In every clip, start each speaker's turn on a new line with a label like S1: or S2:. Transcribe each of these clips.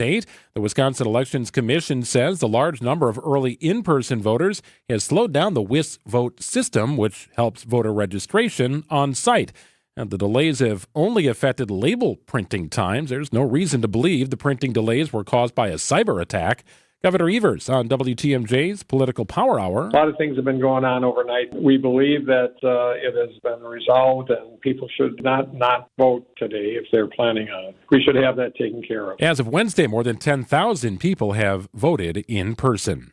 S1: The Wisconsin Elections Commission says the large number of early in-person voters has slowed down the WIS vote system, which helps voter registration on site. And the delays have only affected label printing times. There's no reason to believe the printing delays were caused by a cyber attack. Governor Evers on WTMJ's Political Power Hour.
S2: A lot of things have been going on overnight. We believe that it has been resolved and people should not vote today if they're planning on it. We should have that taken care of.
S1: As of Wednesday, more than 10,000 people have voted in person.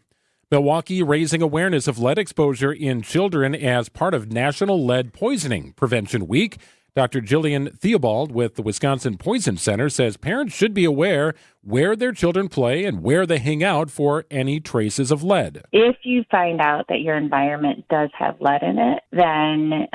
S1: Milwaukee raising awareness of lead exposure in children as part of National Lead Poisoning Prevention Week. Dr. Jillian Theobald with the Wisconsin Poison Center says parents should be aware where their children play and where they hang out for any traces of lead.
S3: If you find out that your environment does have lead in it, then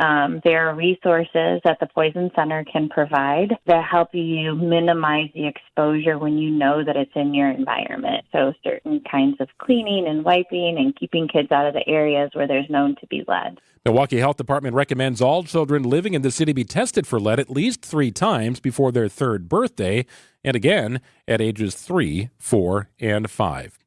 S3: there are resources that the Poison Center can provide that help you minimize the exposure when you know that it's in your environment. So certain kinds of cleaning and wiping and keeping kids out of the areas where there's known to be lead.
S1: Milwaukee Health Department recommends all children living in the city be tested for lead at least 3 times before their 3rd birthday, and again at ages 3, 4, and 5.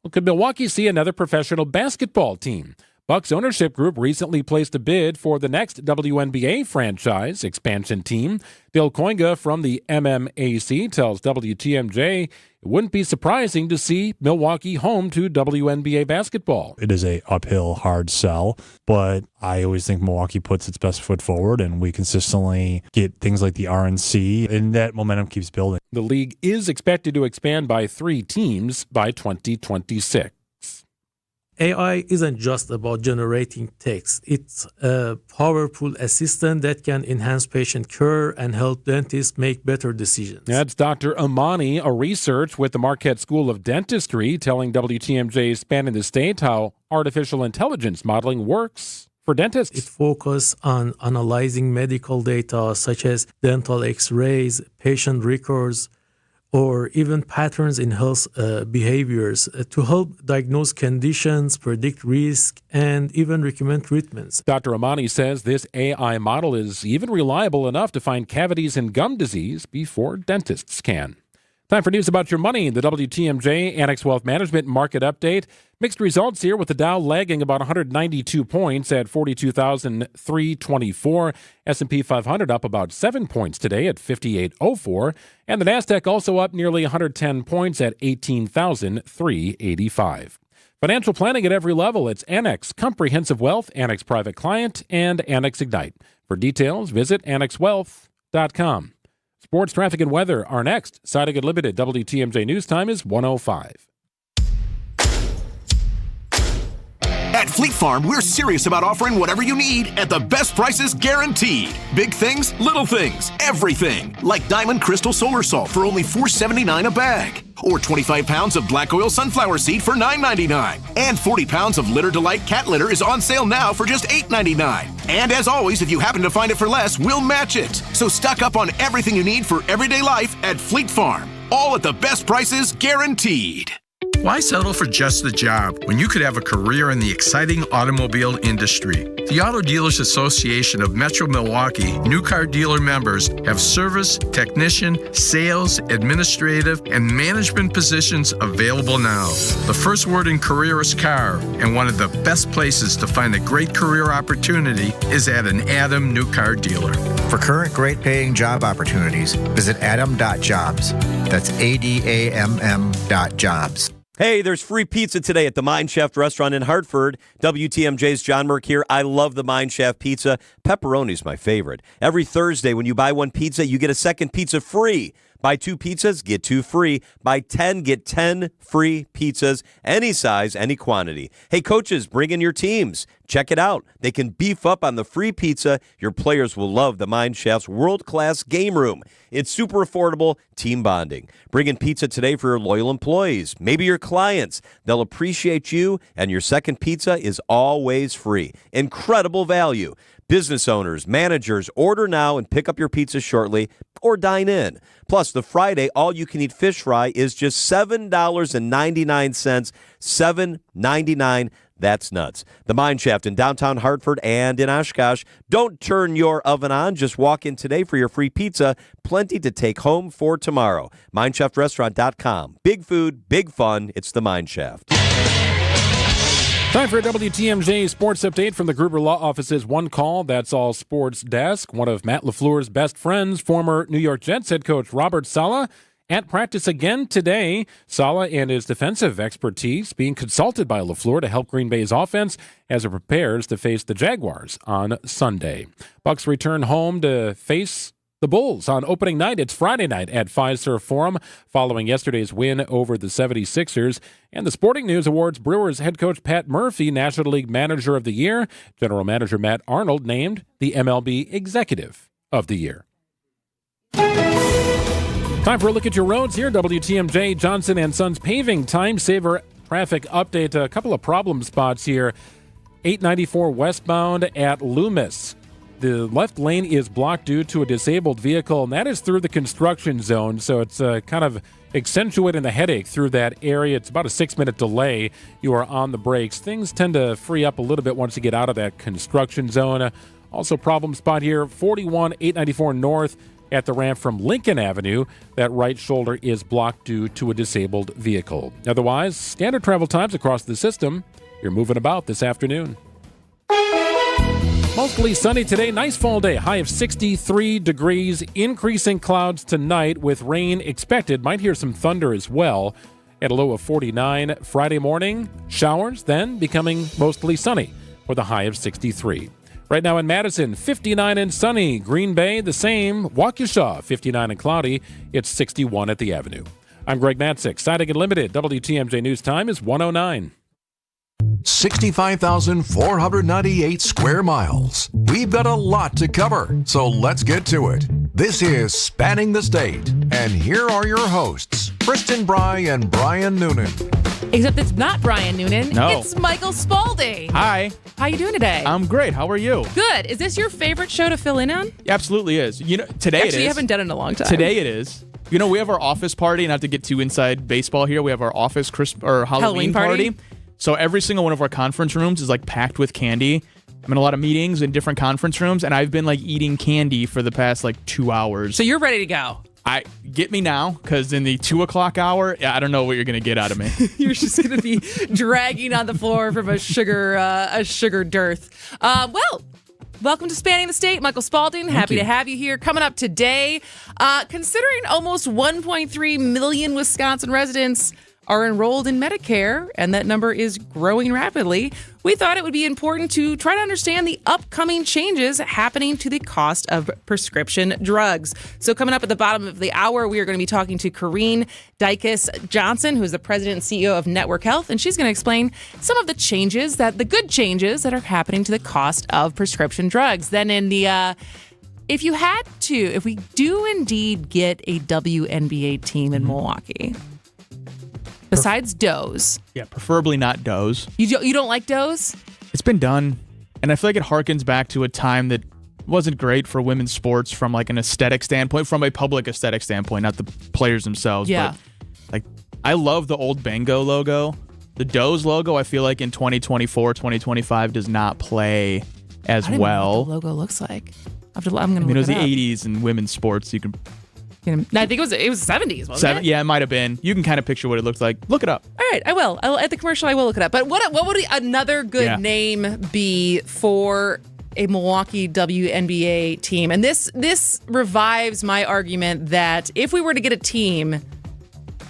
S1: Well, could Milwaukee see another professional basketball team? Bucks ownership group recently placed a bid for the next WNBA franchise expansion team. Bill Koinga from the MMAC tells WTMJ it wouldn't be surprising to see Milwaukee home to WNBA basketball.
S4: It is a uphill, hard sell, but I always think Milwaukee puts its best foot forward, and we consistently get things like the RNC, and that momentum keeps building.
S1: The league is expected to expand by 3 teams by 2026.
S5: AI isn't just about generating text. It's a powerful assistant that can enhance patient care and help dentists make better decisions.
S1: That's Dr. Amani, a researcher with the Marquette School of Dentistry, telling WTMJ's Span in the State how artificial intelligence modeling works for dentists.
S5: It focuses on analyzing medical data such as dental x-rays, patient records, or even patterns in health behaviors to help diagnose conditions, predict risk, and even recommend treatments.
S1: Dr. Amani says this AI model is even reliable enough to find cavities in gum disease before dentists can. Time for news about your money. The WTMJ Annex Wealth Management Market Update. Mixed results here with the Dow lagging about 192 points at 42,324. S&P 500 up about 7 points today at 5804. And the NASDAQ also up nearly 110 points at 18,385. Financial planning at every level. It's Annex Comprehensive Wealth, Annex Private Client, and Annex Ignite. For details, visit annexwealth.com. Sports, traffic, and weather are next. Siding Unlimited WTMJ News Time is 1:05.
S6: At Fleet Farm, we're serious about offering whatever you need at the best prices guaranteed. Big things, little things, everything. Like Diamond Crystal Solar Salt for only $4.79 a bag. Or 25 pounds of black oil sunflower seed for $9.99. And 40 pounds of Litter Delight cat litter is on sale now for just $8.99. And as always, if you happen to find it for less, we'll match it. So stock up on everything you need for everyday life at Fleet Farm. All at the best prices guaranteed.
S7: Why settle for just the job when you could have a career in the exciting automobile industry? The Auto Dealers Association of Metro Milwaukee new car dealer members have service, technician, sales, administrative, and management positions available now. The first word in career is car, and one of the best places to find a great career opportunity is at an Adam new car dealer.
S8: For current great paying job opportunities, visit adam.jobs. That's ADAMM.jobs.
S9: Hey, there's free pizza today at the Mine Shaft restaurant in Hartford. WTMJ's John Merck here. I love the Mine Shaft pizza. Pepperoni's my favorite. Every Thursday, when you buy 1 pizza, you get a second pizza free. Buy 2 pizzas, get 2 free. Buy 10, get 10 free pizzas. Any size, any quantity. Hey, coaches, bring in your teams. Check it out. They can beef up on the free pizza. Your players will love the Mine Shaft's world-class game room. It's super affordable, team bonding. Bring in pizza today for your loyal employees, maybe your clients. They'll appreciate you, and your second pizza is always free. Incredible value. Business owners, managers, order now and pick up your pizza shortly or dine in. Plus, the Friday all-you-can-eat fish fry is just $7.99, $7.99. That's nuts. The Mine Shaft in downtown Hartford and in Oshkosh. Don't turn your oven on. Just walk in today for your free pizza. Plenty to take home for tomorrow. MineShaftRestaurant.com. Big food, big fun. It's the Mine Shaft.
S1: Time for a WTMJ sports update from the Gruber Law Office's One Call, That's All Sports desk. One of Matt LaFleur's best friends, former New York Jets head coach Robert Saleh, at practice again today. Saleh and his defensive expertise being consulted by LaFleur to help Green Bay's offense as it prepares to face the Jaguars on Sunday. Bucs return home to face the Bulls on opening night. It's Friday night at Fiserv Forum following yesterday's win over the 76ers. And the Sporting News awards Brewers head coach Pat Murphy National League Manager of the Year. General Manager Matt Arnold named the MLB Executive of the Year. Time for a look at your roads here. WTMJ Johnson & Sons Paving Time Saver traffic update. A couple of problem spots here. 894 westbound at Loomis. The left lane is blocked due to a disabled vehicle, and that is through the construction zone, so it's kind of accentuating the headache through that area. It's about a 6-minute delay. You are on the brakes. Things tend to free up a little bit once you get out of that construction zone. Also, problem spot here, 41 894 north at the ramp from Lincoln Avenue. That right shoulder is blocked due to a disabled vehicle. Otherwise, standard travel times across the system. You're moving about this afternoon. Mostly sunny today. Nice fall day. High of 63 degrees. Increasing clouds tonight with rain expected. Might hear some thunder as well at a low of 49. Friday morning, showers, then becoming mostly sunny with a high of 63. Right now in Madison, 59 and sunny. Green Bay, the same. Waukesha, 59 and cloudy. It's 61 at the Avenue. I'm Greg Matzik. Siding Unlimited. WTMJ News Time is 1:09.
S10: 65,498 square miles. We've got a lot to cover, so let's get to it. This is Spanning the State, and here are your hosts, Kristen Bry and Brian Noonan.
S11: Except it's not Brian Noonan.
S12: No.
S11: It's Michael Spalding.
S12: Hi.
S11: How you doing today?
S12: I'm great. How are you?
S11: Good. Is this your favorite show to fill in on?
S12: It absolutely is. You know, today
S11: Actually,
S12: it is.
S11: you haven't done it in a long time.
S12: Today it is. You know, we have our office party, and not to get too inside baseball here, we have our office Halloween party. So every single one of our conference rooms is like packed with candy. I'm in a lot of meetings in different conference rooms, and I've been like eating candy for the past like 2 hours.
S11: So you're ready to go.
S12: Get me now, because in the 2 o'clock hour, I don't know what you're going to get out of me.
S11: You're just going to be dragging on the floor from a sugar dearth. Well, welcome to Spanning the State. Michael Spalding, happy to have you here. Coming up today, considering almost 1.3 million Wisconsin residents are enrolled in Medicare, and that number is growing rapidly, we thought it would be important to try to understand the upcoming changes happening to the cost of prescription drugs. So coming up at the bottom of the hour, we are going to be talking to Corrine Dykes-Johnson, who is the president and CEO of Network Health, and she's going to explain some of the the good changes that are happening to the cost of prescription drugs. Then in the if we do indeed get a WNBA team in Milwaukee, besides Doe's.
S12: Yeah, preferably not Doe's.
S11: You don't like Doe's?
S12: It's been done, and I feel like it harkens back to a time that wasn't great for women's sports from like an aesthetic standpoint, from a public aesthetic standpoint, not the players themselves.
S11: Yeah.
S12: But like, I love the old Bango logo. The Doe's logo, I feel like in 2024, 2025 does not play as well.
S11: Know what the logo looks like. I'm going to look
S12: it was
S11: it
S12: the
S11: up.
S12: 80s in women's sports. You can.
S11: I think it was 70s, wasn't it?
S12: Yeah, it might have been. You can kind of picture what it looked like. Look it up.
S11: All right, I will. At the commercial, I will look it up. But what would another good name be for a Milwaukee WNBA team? And this revives my argument that if we were to get a team,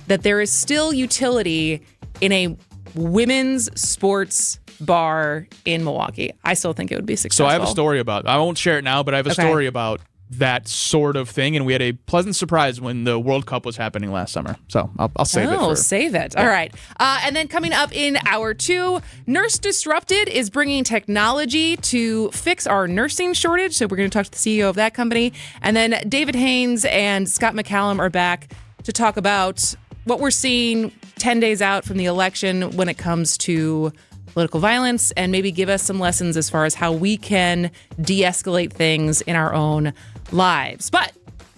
S11: that there is still utility in a women's sports bar in Milwaukee. I still think it would be successful.
S12: So I have a story about. I won't share it now, but I have a story about that sort of thing, and we had a pleasant surprise when the World Cup was happening last summer. So I'll save it.
S11: Save it. Yeah. All right. And then coming up in hour 2, Nurse Disrupted is bringing technology to fix our nursing shortage. So we're going to talk to the CEO of that company. And then David Haynes and Scott McCallum are back to talk about what we're seeing 10 days out from the election when it comes to political violence, and maybe give us some lessons as far as how we can de-escalate things in our own lives. But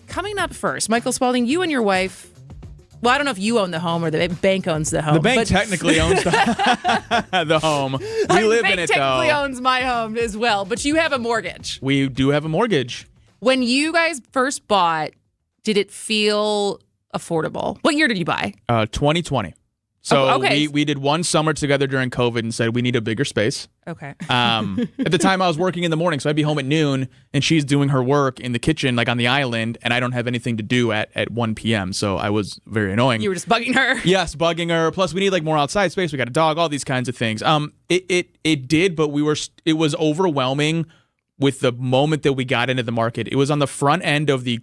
S11: coming up first, Michael Spalding, you and your wife Well, I don't know if you own the home or the bank owns the home.
S12: The bank technically owns the home. We live in it, though. The bank technically
S11: owns my home as well, but you have a mortgage.
S12: We do have a mortgage.
S11: When you guys first bought, did it feel affordable? What year did you buy?
S12: 2020. So
S11: okay.
S12: we did one summer together during COVID and said we need a bigger space.
S11: Okay.
S12: At the time, I was working in the morning, so I'd be home at noon, and she's doing her work in the kitchen, like on the island, and I don't have anything to do at 1 p.m., so I was very annoying.
S11: You were just bugging her?
S12: Yes, bugging her. Plus, we need like more outside space. We got a dog, all these kinds of things. It did, but it was overwhelming with the moment that we got into the market. It was on the front end of the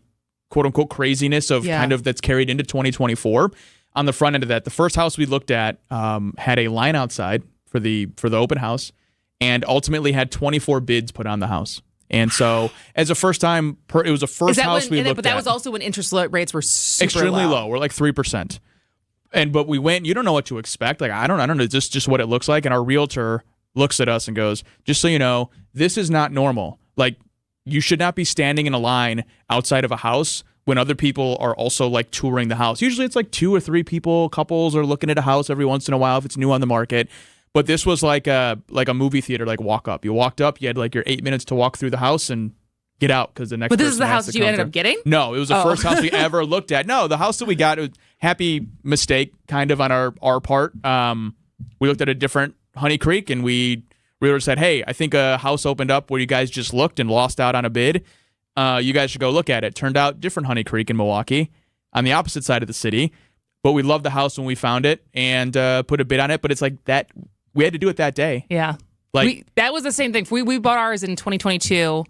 S12: quote-unquote craziness of kind of that's carried into 2024. On the front end of that, the first house we looked at had a line outside for the open house, and ultimately had 24 bids put on the house. And so, as a first time, it was the first house we looked at.
S11: But that was also when interest rates were super
S12: extremely low. We're like 3%. But we went. You don't know what to expect. Like I don't know. Just what it looks like. And our realtor looks at us and goes, "Just so you know, this is not normal. Like you should not be standing in a line outside of a house." When other people are also like touring the house. Usually it's like 2 or 3 people, couples are looking at a house every once in a while if it's new on the market. But this was like a movie theater, like walk up. You walked up, you had like your 8 minutes to walk through the house and get out because the next.
S11: But this is the house that you ended up getting?
S12: No, it was the first house we ever looked at. No, the house that we got, it was happy mistake kind of on our part. We looked at a different Honey Creek and we realtor said, "Hey, I think a house opened up where you guys just looked and lost out on a bid. You guys should go look at it." Turned out different Honey Creek in Milwaukee on the opposite side of the city. But we loved the house when we found it and put a bid on it. But it's like that. We had to do it that day.
S11: Yeah. That was the same thing. We bought ours in 2022.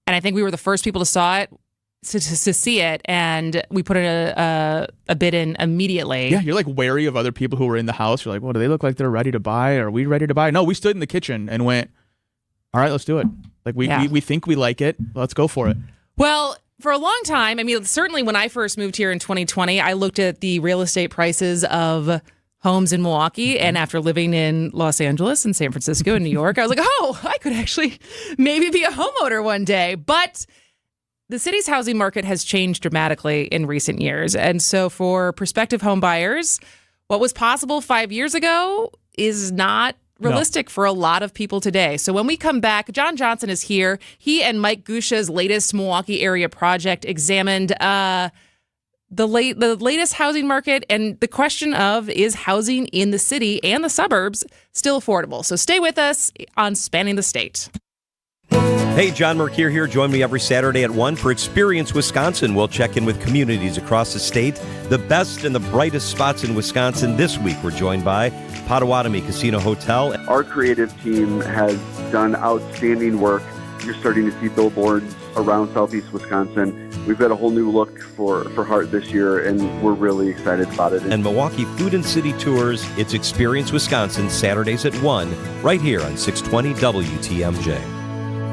S11: And I think we were the first people to see it. And we put a bid in immediately.
S12: Yeah. You're like wary of other people who were in the house. You're like, well, do they look like they're ready to buy? Are we ready to buy? No, we stood in the kitchen and went, all right, let's do it. Like we think we like it. Let's go for it.
S11: Well, for a long time, I mean, certainly when I first moved here in 2020, I looked at the real estate prices of homes in Milwaukee. And after living in Los Angeles and San Francisco and New York, I was like, oh, I could actually maybe be a homeowner one day. But the city's housing market has changed dramatically in recent years. And so for prospective home buyers, what was possible 5 years ago is not realistic for a lot of people today. So when we come back, John Johnson is here. He and Mike Gusha's latest Milwaukee area project examined the latest housing market and the question of, is housing in the city and the suburbs still affordable? So stay with us on Spanning the State.
S9: Hey, John Mercure here. Join me every Saturday at 1 for Experience Wisconsin. We'll check in with communities across the state, the best and the brightest spots in Wisconsin. This week, we're joined by Potawatomi Casino Hotel.
S13: Our creative team has done outstanding work. You're starting to see billboards around southeast Wisconsin. We've got a whole new look for Hart this year, and we're really excited about it.
S9: And Milwaukee Food and City Tours. It's Experience Wisconsin, Saturdays at 1, right here on 620 WTMJ.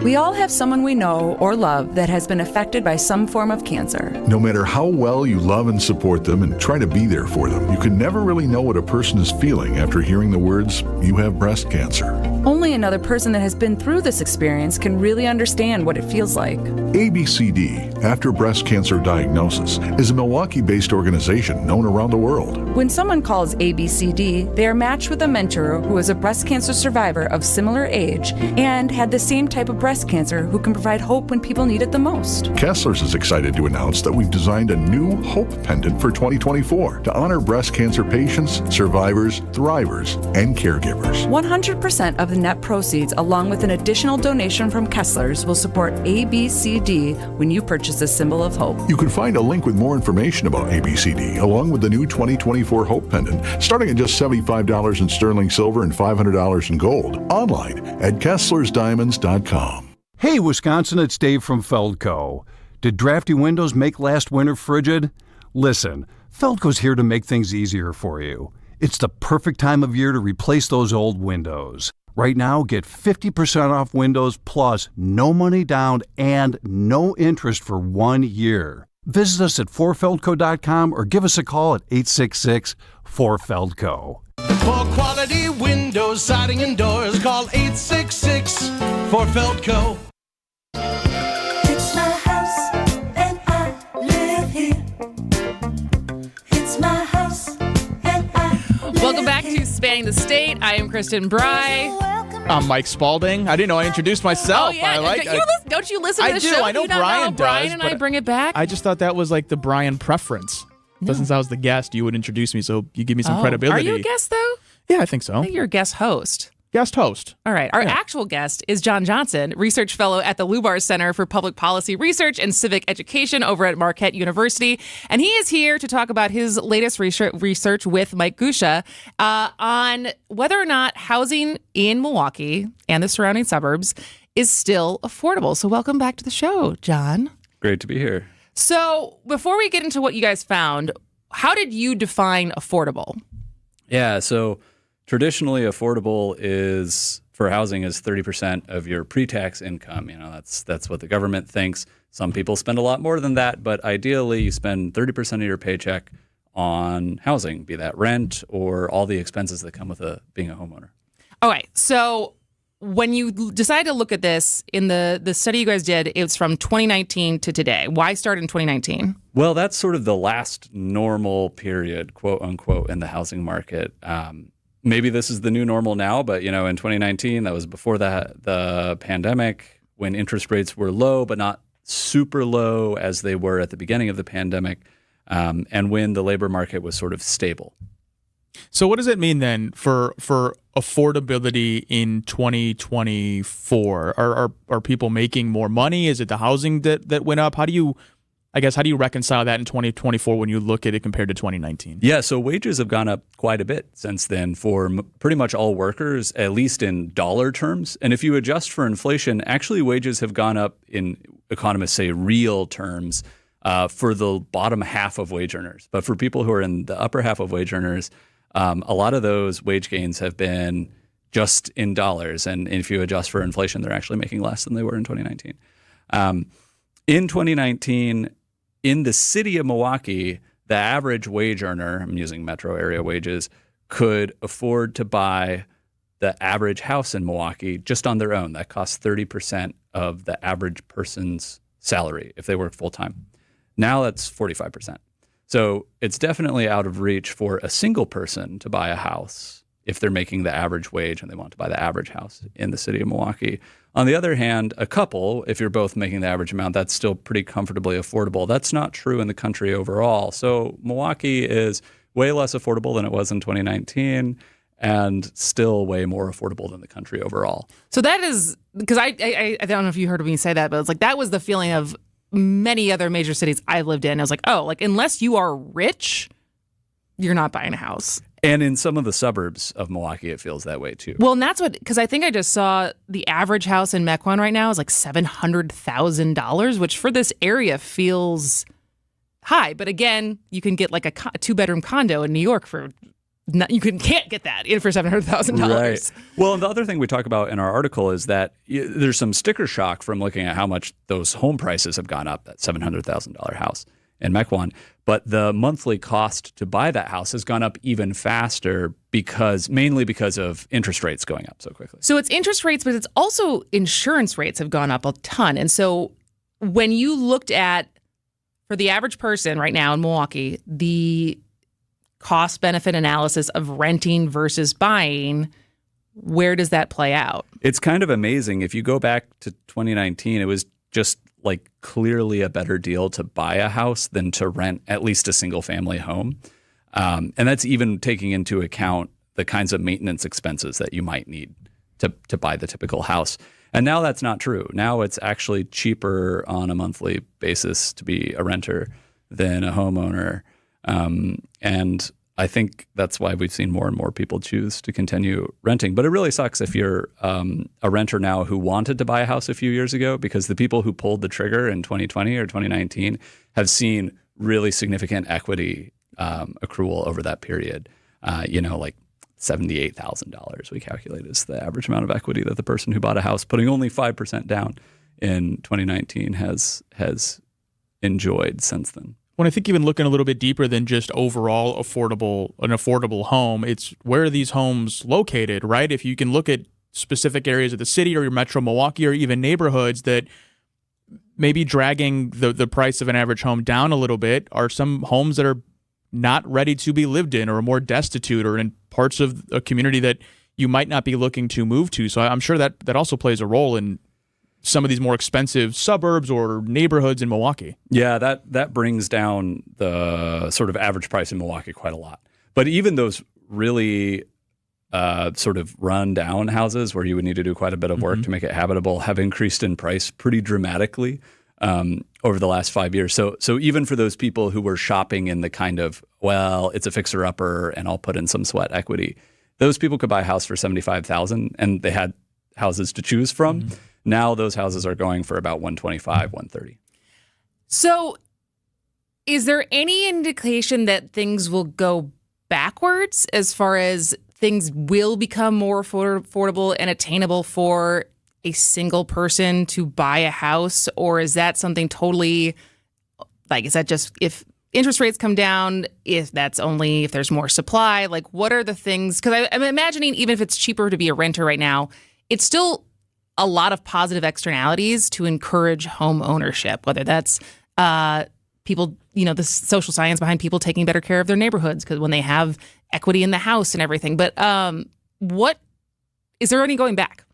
S14: We all have someone we know or love that has been affected by some form of cancer.
S15: No matter how well you love and support them and try to be there for them, you can never really know what a person is feeling after hearing the words, "You have breast cancer."
S14: Only another person that has been through this experience can really understand what it feels like.
S15: ABCD, After Breast Cancer Diagnosis, is a Milwaukee-based organization known around the world.
S14: When someone calls ABCD, they are matched with a mentor who is a breast cancer survivor of similar age and had the same type of breast cancer who can provide hope when people need it the most.
S15: Kessler's is excited to announce that we've designed a new Hope Pendant for 2024 to honor breast cancer patients, survivors, thrivers, and caregivers.
S14: 100% of the net proceeds, along with an additional donation from Kessler's, will support ABCD when you purchase a symbol of hope.
S15: You can find a link with more information about ABCD, along with the new 2024 Hope Pendant, starting at just $75 in sterling silver and $500 in gold, online at KesslersDiamonds.com.
S16: Hey, Wisconsin, it's Dave from Feldco. Did drafty windows make last winter frigid? Listen, Feldco's here to make things easier for you. It's the perfect time of year to replace those old windows. Right now, get 50% off windows plus no money down and no interest for 1 year. Visit us at 4feldco.com or give us a call at 866-4FELDCO.
S17: For quality windows, siding, and doors, call 866-4FELDCO.
S18: It's my house and I live here. It's my house.
S11: Welcome back to Spanning the State. I am Kristen Bry.
S12: I'm Mike Spalding. I didn't know I introduced myself.
S11: Oh, yeah. Don't you listen to the show?
S12: I know
S11: You don't
S12: Brian
S11: know
S12: does.
S11: Brian and I bring it back?
S12: I just thought that was like the Brian preference. No. Since I was the guest, you would introduce me, so you give me some credibility.
S11: Are you a guest, though?
S12: Yeah, I think so.
S11: I think you're a guest host.
S12: Guest host.
S11: All right. Our actual guest is John Johnson, research fellow at the Lubar Center for Public Policy Research and Civic Education over at Marquette University. And he is here to talk about his latest research with Mike Gusha on whether or not housing in Milwaukee and the surrounding suburbs is still affordable. So welcome back to the show, John.
S19: Great to be here.
S11: So before we get into what you guys found, how did you define affordable?
S19: Yeah, so traditionally, affordable is for housing is 30% of your pre-tax income. You know, that's what the government thinks. Some people spend a lot more than that, but ideally, you spend 30% of your paycheck on housing, be that rent or all the expenses that come with being a homeowner.
S11: Okay, so when you decided to look at this in the study you guys did, it's from 2019 to today. Why start in 2019?
S19: Well, that's sort of the last normal period, quote unquote, in the housing market. Maybe this is the new normal now, but in 2019, that was before the pandemic, when interest rates were low, but not super low as they were at the beginning of the pandemic, and when the labor market was sort of stable.
S12: So what does it mean then for affordability in 2024? Are people making more money? Is it the housing that went up? How do you reconcile that in 2024 when you look at it compared to 2019?
S19: Yeah, so wages have gone up quite a bit since then for pretty much all workers, at least in dollar terms. And if you adjust for inflation, actually wages have gone up in, economists say, real terms for the bottom half of wage earners. But for people who are in the upper half of wage earners, a lot of those wage gains have been just in dollars. And if you adjust for inflation, they're actually making less than they were in 2019. In 2019, in the city of Milwaukee, the average wage earner, I'm using metro area wages, could afford to buy the average house in Milwaukee just on their own. That costs 30% of the average person's salary if they work full time. Now that's 45%. So it's definitely out of reach for a single person to buy a house if they're making the average wage and they want to buy the average house in the city of Milwaukee. On the other hand, a couple, if you're both making the average amount, that's still pretty comfortably affordable. That's not true in the country overall. So Milwaukee is way less affordable than it was in 2019 and still way more affordable than the country overall.
S11: So that is, because I don't know if you heard me say that, but it's like that was the feeling of many other major cities I lived in. I was like, unless you are rich, you're not buying a house.
S19: And in some of the suburbs of Milwaukee, it feels that way too.
S11: Well, and that's because I think I just saw the average house in Mequon right now is like $700,000, which for this area feels high. But again, you can get like a 2-bedroom condo in New York for can't get that for $700,000.
S19: Right. Well, and the other thing we talk about in our article is that there's some sticker shock from looking at how much those home prices have gone up. That $700,000 house in Mequon. But the monthly cost to buy that house has gone up even faster mainly because of interest rates going up so quickly.
S11: So it's interest rates, but it's also insurance rates have gone up a ton. And so when you looked at, for the average person right now in Milwaukee, the cost benefit analysis of renting versus buying, where does that play out?
S19: It's kind of amazing. If you go back to 2019, it was just like clearly a better deal to buy a house than to rent at least a single family home. And that's even taking into account the kinds of maintenance expenses that you might need to buy the typical house. And now that's not true. Now it's actually cheaper on a monthly basis to be a renter than a homeowner. And I think that's why we've seen more and more people choose to continue renting. But it really sucks if you're a renter now who wanted to buy a house a few years ago, because the people who pulled the trigger in 2020 or 2019 have seen really significant equity accrual over that period. Like $78,000 we calculate is the average amount of equity that the person who bought a house putting only 5% down in 2019 has enjoyed since then.
S12: When I think even looking a little bit deeper than just overall an affordable home, it's where are these homes located, right? If you can look at specific areas of the city or your metro Milwaukee or even neighborhoods that maybe dragging the price of an average home down a little bit, are some homes that are not ready to be lived in or are more destitute or in parts of a community that you might not be looking to move to. So I'm sure that also plays a role in some of these more expensive suburbs or neighborhoods in Milwaukee.
S19: Yeah, that brings down the sort of average price in Milwaukee quite a lot. But even those really sort of run down houses where you would need to do quite a bit of work to make it habitable have increased in price pretty dramatically over the last 5 years. So even for those people who were shopping in the kind of, well, it's a fixer-upper and I'll put in some sweat equity, those people could buy a house for $75,000 and they had houses to choose from. Now those houses are going for about $125,000, $130,000. So
S11: is there any indication that things will go backwards as far as things will become more affordable and attainable for a single person to buy a house? Or is that something totally, like, is that just if interest rates come down, if there's more supply? Like, what are the things? Because I'm imagining even if it's cheaper to be a renter right now, it's still a lot of positive externalities to encourage home ownership, whether that's people, the social science behind people taking better care of their neighborhoods because when they have equity in the house and everything. But what is there any going back?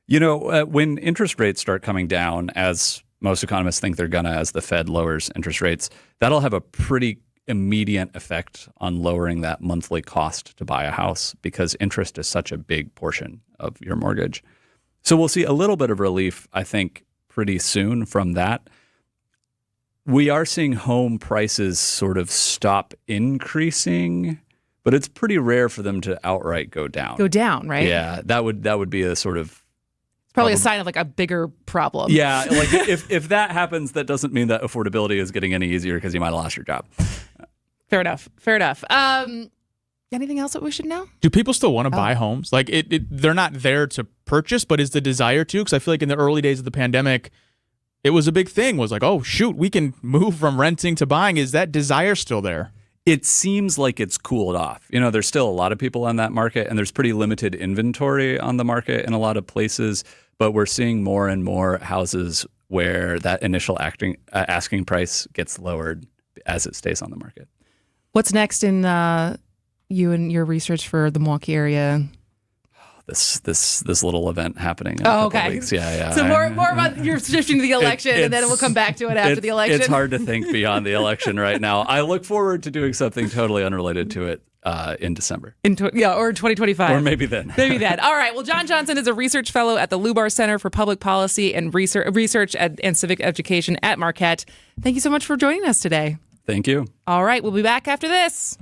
S19: When interest rates start coming down, as most economists think they're gonna, as the Fed lowers interest rates, that'll have a pretty immediate effect on lowering that monthly cost to buy a house because interest is such a big portion of your mortgage. So we'll see a little bit of relief, I think, pretty soon from that. We are seeing home prices sort of stop increasing, but it's pretty rare for them to outright go down.
S11: Go down, right?
S19: Yeah, that would be a sort of
S11: probably a sign of like a bigger problem.
S19: Yeah, like if that happens, that doesn't mean that affordability is getting any easier because you might have lost your job.
S11: Fair enough. Anything else that we should know?
S12: Do people still want to buy homes? Like they're not there to purchase, but is the desire to? Because I feel like in the early days of the pandemic, it was a big thing. Was like, oh shoot, we can move from renting to buying. Is that desire still there?
S19: It seems like it's cooled off. There's still a lot of people on that market, and there's pretty limited inventory on the market in a lot of places. But we're seeing more and more houses where that initial asking price gets lowered as it stays on the market.
S11: What's next in you and your research for the Milwaukee area?
S19: This little event happening in a couple of weeks. Yeah.
S11: So more about you're shifting to the election, and then we'll come back to it after the election.
S19: It's hard to think beyond the election right now. I look forward to doing something totally unrelated to it in December.
S11: Or 2025.
S19: Or maybe then.
S11: Maybe then. All right. Well, John Johnson is a research fellow at the Lubar Center for Public Policy and Research and Civic Education at Marquette. Thank you so much for joining us today.
S19: Thank you.
S11: All right. We'll be back after this.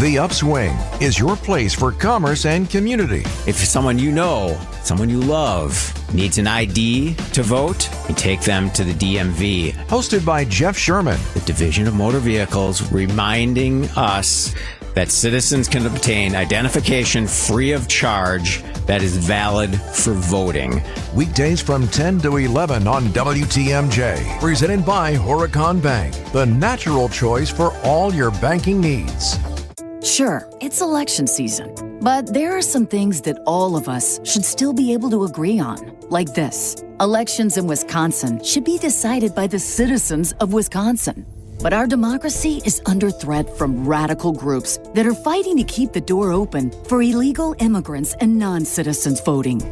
S10: The Upswing is your place for commerce and community.
S20: If someone you know, someone you love, needs an ID to vote, you take them to the DMV.
S10: Hosted by Jeff Sherman.
S20: The Division of Motor Vehicles, reminding us that citizens can obtain identification free of charge that is valid for voting.
S10: Weekdays from 10 to 11 on WTMJ. Presented by Horicon Bank, the natural choice for all your banking needs.
S21: Sure, it's election season, but there are some things that all of us should still be able to agree on, like this. Elections in Wisconsin should be decided by the citizens of Wisconsin. But our democracy is under threat from radical groups that are fighting to keep the door open for illegal immigrants and non-citizens voting.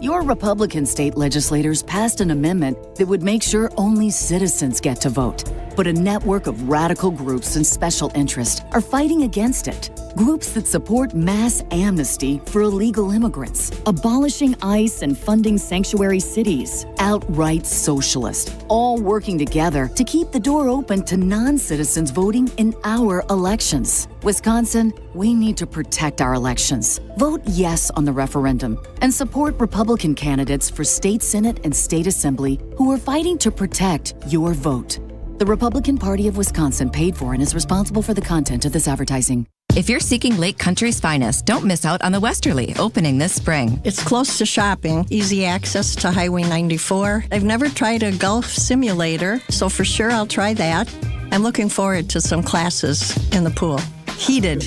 S21: Your Republican state legislators passed an amendment that would make sure only citizens get to vote. But a network of radical groups and special interests are fighting against it. Groups that support mass amnesty for illegal immigrants, abolishing ICE and funding sanctuary cities, outright socialist, all working together to keep the door open to non-citizens voting in our elections. Wisconsin, we need to protect our elections. Vote yes on the referendum and support Republican candidates for state Senate and state assembly who are fighting to protect your vote. The Republican Party of Wisconsin paid for and is responsible for the content of this advertising.
S22: If you're seeking Lake Country's finest, don't miss out on the Westerly, opening this spring.
S23: It's close to shopping, easy access to Highway 94. I've never tried a golf simulator, so for sure I'll try that. I'm looking forward to some classes in the pool. Heated.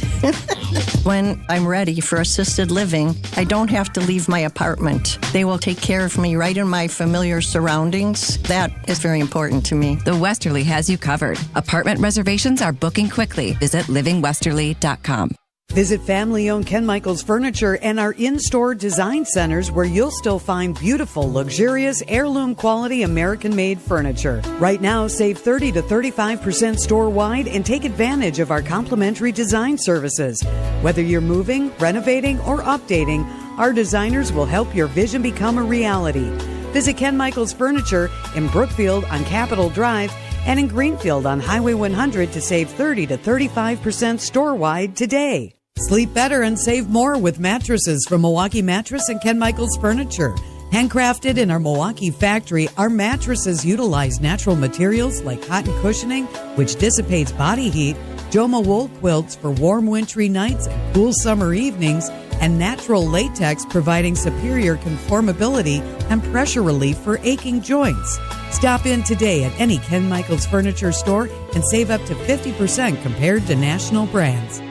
S23: When I'm ready for assisted living, I don't have to leave my apartment. They will take care of me right in my familiar surroundings. That is very important to me.
S22: The Westerly has you covered. Apartment reservations are booking quickly. Visit livingwesterly.com.
S2: Visit family-owned Ken Michaels Furniture and our in-store design centers where you'll still find beautiful, luxurious, heirloom-quality American-made furniture. Right now, save 30 to 35% store-wide and take advantage of our complimentary design services. Whether you're moving, renovating, or updating, our designers will help your vision become a reality. Visit Ken Michaels Furniture in Brookfield on Capitol Drive and in Greenfield on Highway 100 to save 30 to 35% store-wide today. Sleep better and save more with mattresses from Milwaukee Mattress and Ken Michaels Furniture. Handcrafted in our Milwaukee factory, our mattresses utilize natural materials like cotton cushioning, which dissipates body heat, Joma wool quilts for warm wintry nights and cool summer evenings, and natural latex providing superior conformability and pressure relief for aching joints. Stop in today at any Ken Michaels Furniture store and save up to 50% compared to national brands.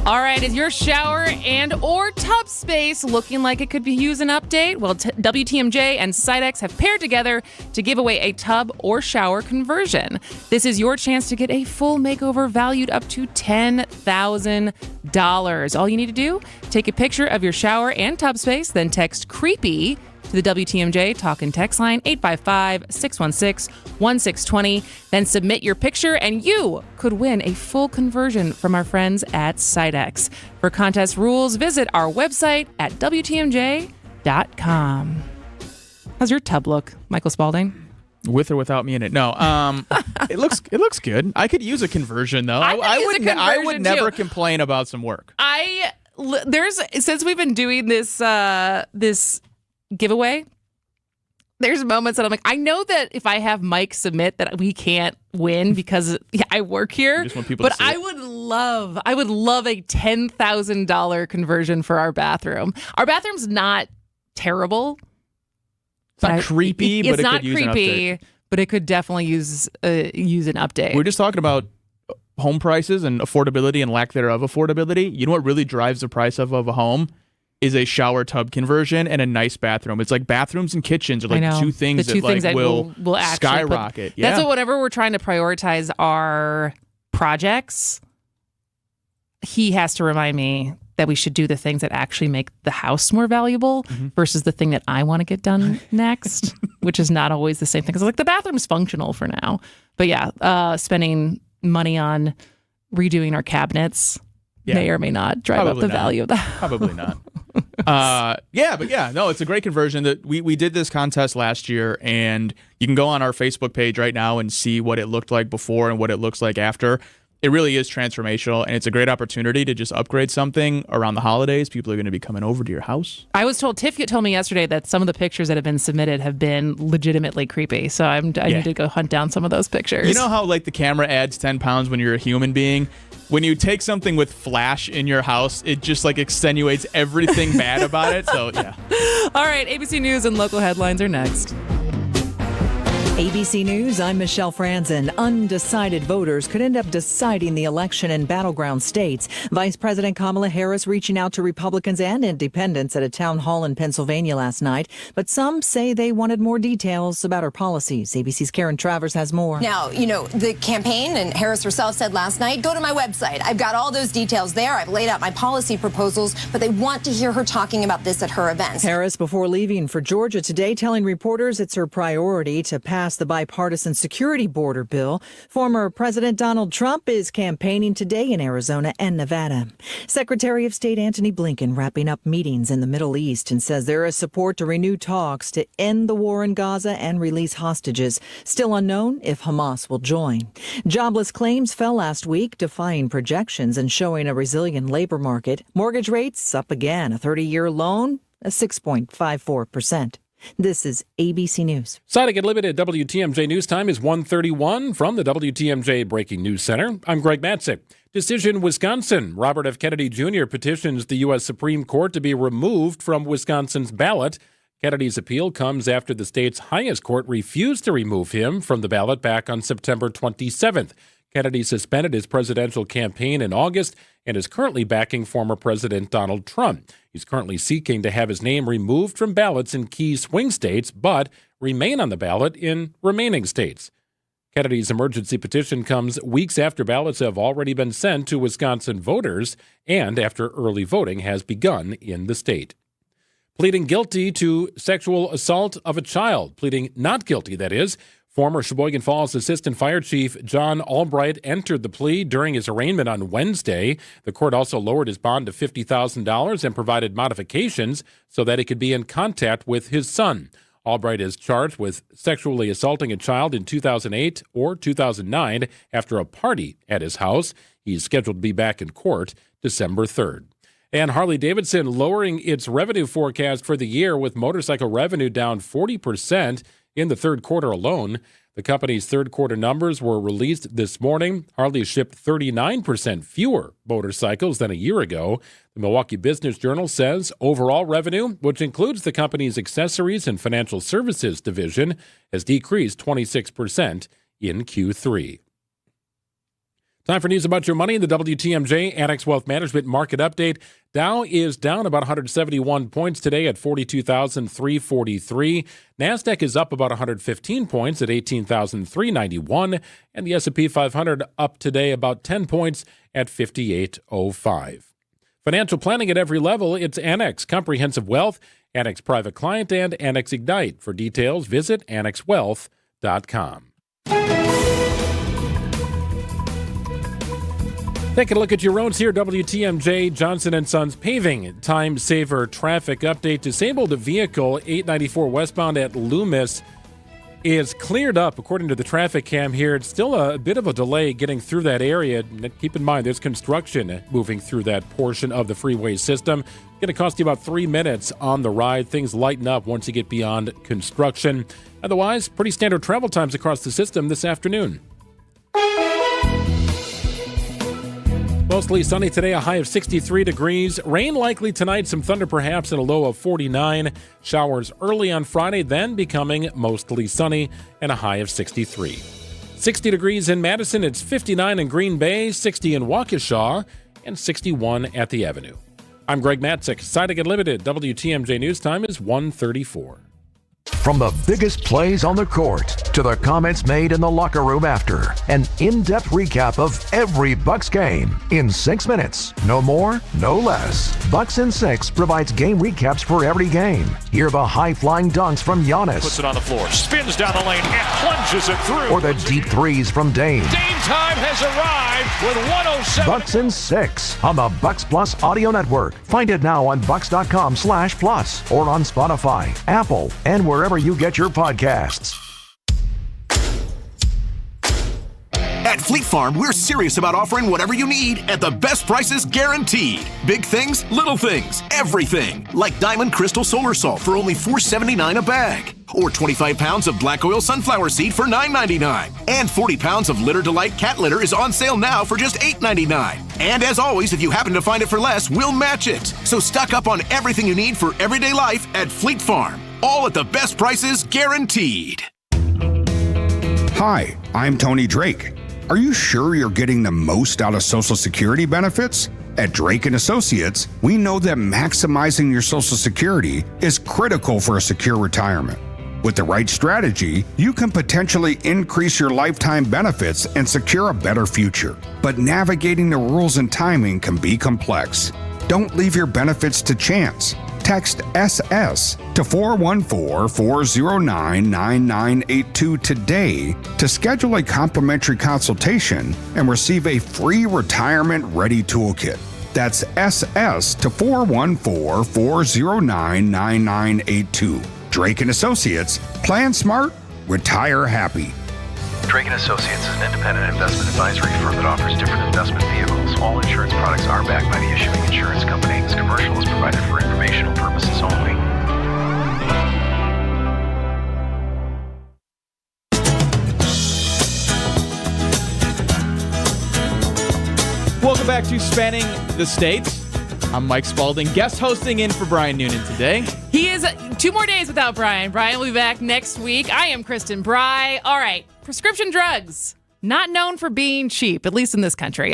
S11: All right, is your shower and or tub space looking like it could use an update? Well, WTMJ and Sidex have paired together to give away a tub or shower conversion. This is your chance to get a full makeover valued up to $10,000. All you need to do, take a picture of your shower and tub space, then text CREEPY to the WTMJ talk and text line 855-616-1620. Then submit your picture and you could win a full conversion from our friends at Sidex. For contest rules, visit our website at WTMJ.com. How's your tub look, Michael Spaulding?
S12: With or without me in it? No. It looks good. I could use a conversion though. I would never complain about some work.
S11: Since we've been doing this giveaway, there's moments that I'm like, I know that if I have Mike submit that we can't win because I work here, but I would love a $10,000 conversion for our bathroom. Our bathroom's not terrible.
S12: It's not creepy, but
S11: it's
S12: it
S11: not
S12: could use an
S11: creepy,
S12: update.
S11: but it could definitely use an update.
S12: We're just talking about home prices and affordability and lack thereof affordability. You know what really drives the price of a home? Is a shower tub conversion and a nice bathroom. It's like bathrooms and kitchens are like two things that will skyrocket.
S11: Yeah. That's what whenever we're trying to prioritize our projects, he has to remind me that we should do the things that actually make the house more valuable versus the thing that I want to get done next, which is not always the same thing. Because like the bathroom's functional for now. But yeah, spending money on redoing our cabinets may or may not drive up the value of the house.
S12: Probably not. No, it's a great conversion. That we did this contest last year, and you can go on our Facebook page right now and see what it looked like before and what it looks like after. It really is transformational, and it's a great opportunity to just upgrade something around the holidays. People are going to be coming over to your house.
S11: I was told, Tiff told me yesterday that some of the pictures that have been submitted have been legitimately creepy. So I need to go hunt down some of those pictures.
S12: You know how like the camera adds 10 pounds when you're a human being? When you take something with flash in your house, it just like extenuates everything bad about it. So yeah.
S11: All right, ABC News and local headlines are next.
S3: ABC News, I'm Michelle Franzen. Undecided voters could end up deciding the election in battleground states. Vice President Kamala Harris reaching out to Republicans and independents at a town hall in Pennsylvania last night. But some say they wanted more details about her policies. ABC's Karen Travers has more.
S4: Now, the campaign and Harris herself said last night, go to my website. I've got all those details there. I've laid out my policy proposals, but they want to hear her talking about this at her events.
S3: Harris, before leaving for Georgia today, telling reporters it's her priority to pass the bipartisan security border bill. Former President Donald Trump is campaigning today in Arizona and Nevada. Secretary of State Antony Blinken wrapping up meetings in the Middle East and says there is support to renew talks to end the war in Gaza and release hostages. Still unknown if Hamas will join. Jobless claims fell last week, defying projections and showing a resilient labor market. Mortgage rates up again. A 30-year loan, a 6.54%. This is ABC News.
S1: Siding Unlimited WTMJ News Time is 1:31 from the WTMJ Breaking News Center. I'm Greg Matzik. Decision Wisconsin. Robert F. Kennedy Jr. petitions the U.S. Supreme Court to be removed from Wisconsin's ballot. Kennedy's appeal comes after the state's highest court refused to remove him from the ballot back on September 27th. Kennedy suspended his presidential campaign in August and is currently backing former President Donald Trump. He's currently seeking to have his name removed from ballots in key swing states, but remain on the ballot in remaining states. Kennedy's emergency petition comes weeks after ballots have already been sent to Wisconsin voters and after early voting has begun in the state. Pleading guilty to sexual assault of a child. Pleading not guilty, that is. Former Sheboygan Falls Assistant Fire Chief John Albright entered the plea during his arraignment on Wednesday. The court also lowered his bond to $50,000 and provided modifications so that he could be in contact with his son. Albright is charged with sexually assaulting a child in 2008 or 2009 after a party at his house. He's scheduled to be back in court December 3rd. And Harley-Davidson lowering its revenue forecast for the year with motorcycle revenue down 40% in the third quarter alone. The company's third quarter numbers were released this morning. Harley shipped 39% fewer motorcycles than a year ago. The Milwaukee Business Journal says overall revenue, which includes the company's accessories and financial services division, has decreased 26% in Q3. Time for news about your money in the WTMJ Annex Wealth Management Market Update. Dow is down about 171 points today at 42,343. NASDAQ is up about 115 points at 18,391. And the S&P 500 up today about 10 points at 5805. Financial planning at every level. It's Annex Comprehensive Wealth, Annex Private Client, and Annex Ignite. For details, visit annexwealth.com. Taking a look at your roads here, WTMJ Johnson & Sons Paving. Time saver traffic update. Disabled vehicle 894 westbound at Loomis is cleared up, according to the traffic cam here. It's still a bit of a delay getting through that area. Keep in mind, there's construction moving through that portion of the freeway system. It's going to cost you about 3 minutes on the ride. Things lighten up once you get beyond construction. Otherwise, pretty standard travel times across the system this afternoon. Mostly sunny today, a high of 63 degrees. Rain likely tonight, some thunder perhaps, and a low of 49. Showers early on Friday, then becoming mostly sunny and a high of 63. 60 degrees in Madison, it's 59 in Green Bay, 60 in Waukesha, and 61 at the Avenue. I'm Greg Matzik, Siding Unlimited. WTMJ News Time is 1:34.
S10: From the biggest plays on the court to the comments made in the locker room after, an in-depth recap of every Bucks game in 6 minutes. No more, no less. Bucks in 6 provides game recaps for every game. Hear the high-flying dunks from Giannis.
S5: Puts it on the floor, spins down the lane, and plunges it through.
S10: Or the deep threes from Dame.
S5: Dame time has arrived with 107.
S10: Bucks in 6 on the Bucks Plus Audio Network. Find it now on bucks.com/plus or on Spotify, Apple, and wherever you get your podcasts.
S6: At Fleet Farm, we're serious about offering whatever you need at the best prices guaranteed. Big things, little things, everything. Like Diamond Crystal Solar Salt for only $4.79 a bag. Or 25 pounds of black oil sunflower seed for $9.99. And 40 pounds of Litter Delight cat litter is on sale now for just $8.99. And as always, if you happen to find it for less, we'll match it. So stock up on everything you need for everyday life at Fleet Farm. All at the best prices guaranteed.
S7: Hi, I'm Tony Drake. Are you sure you're getting the most out of Social Security benefits? At Drake & Associates, we know that maximizing your Social Security is critical for a secure retirement. With the right strategy, you can potentially increase your lifetime benefits and secure a better future. But navigating the rules and timing can be complex. Don't leave your benefits to chance. Text SS to 414-409-9982 today to schedule a complimentary consultation and receive a free Retirement Ready Toolkit. That's SS to 414-409-9982. Drake & Associates. Plan smart, retire happy.
S24: Drake & Associates is an independent investment advisory firm that offers different investment vehicles. All insurance products are backed by the issuing insurance company. This commercial is provided for informational purposes only.
S12: Welcome back to Spanning the State. I'm Mike Spalding, guest hosting in for Brian Noonan today.
S11: He is 2 more days without Brian. Brian will be back next week. I am Kristen Bry. All right, prescription drugs, not known for being cheap, at least in this country.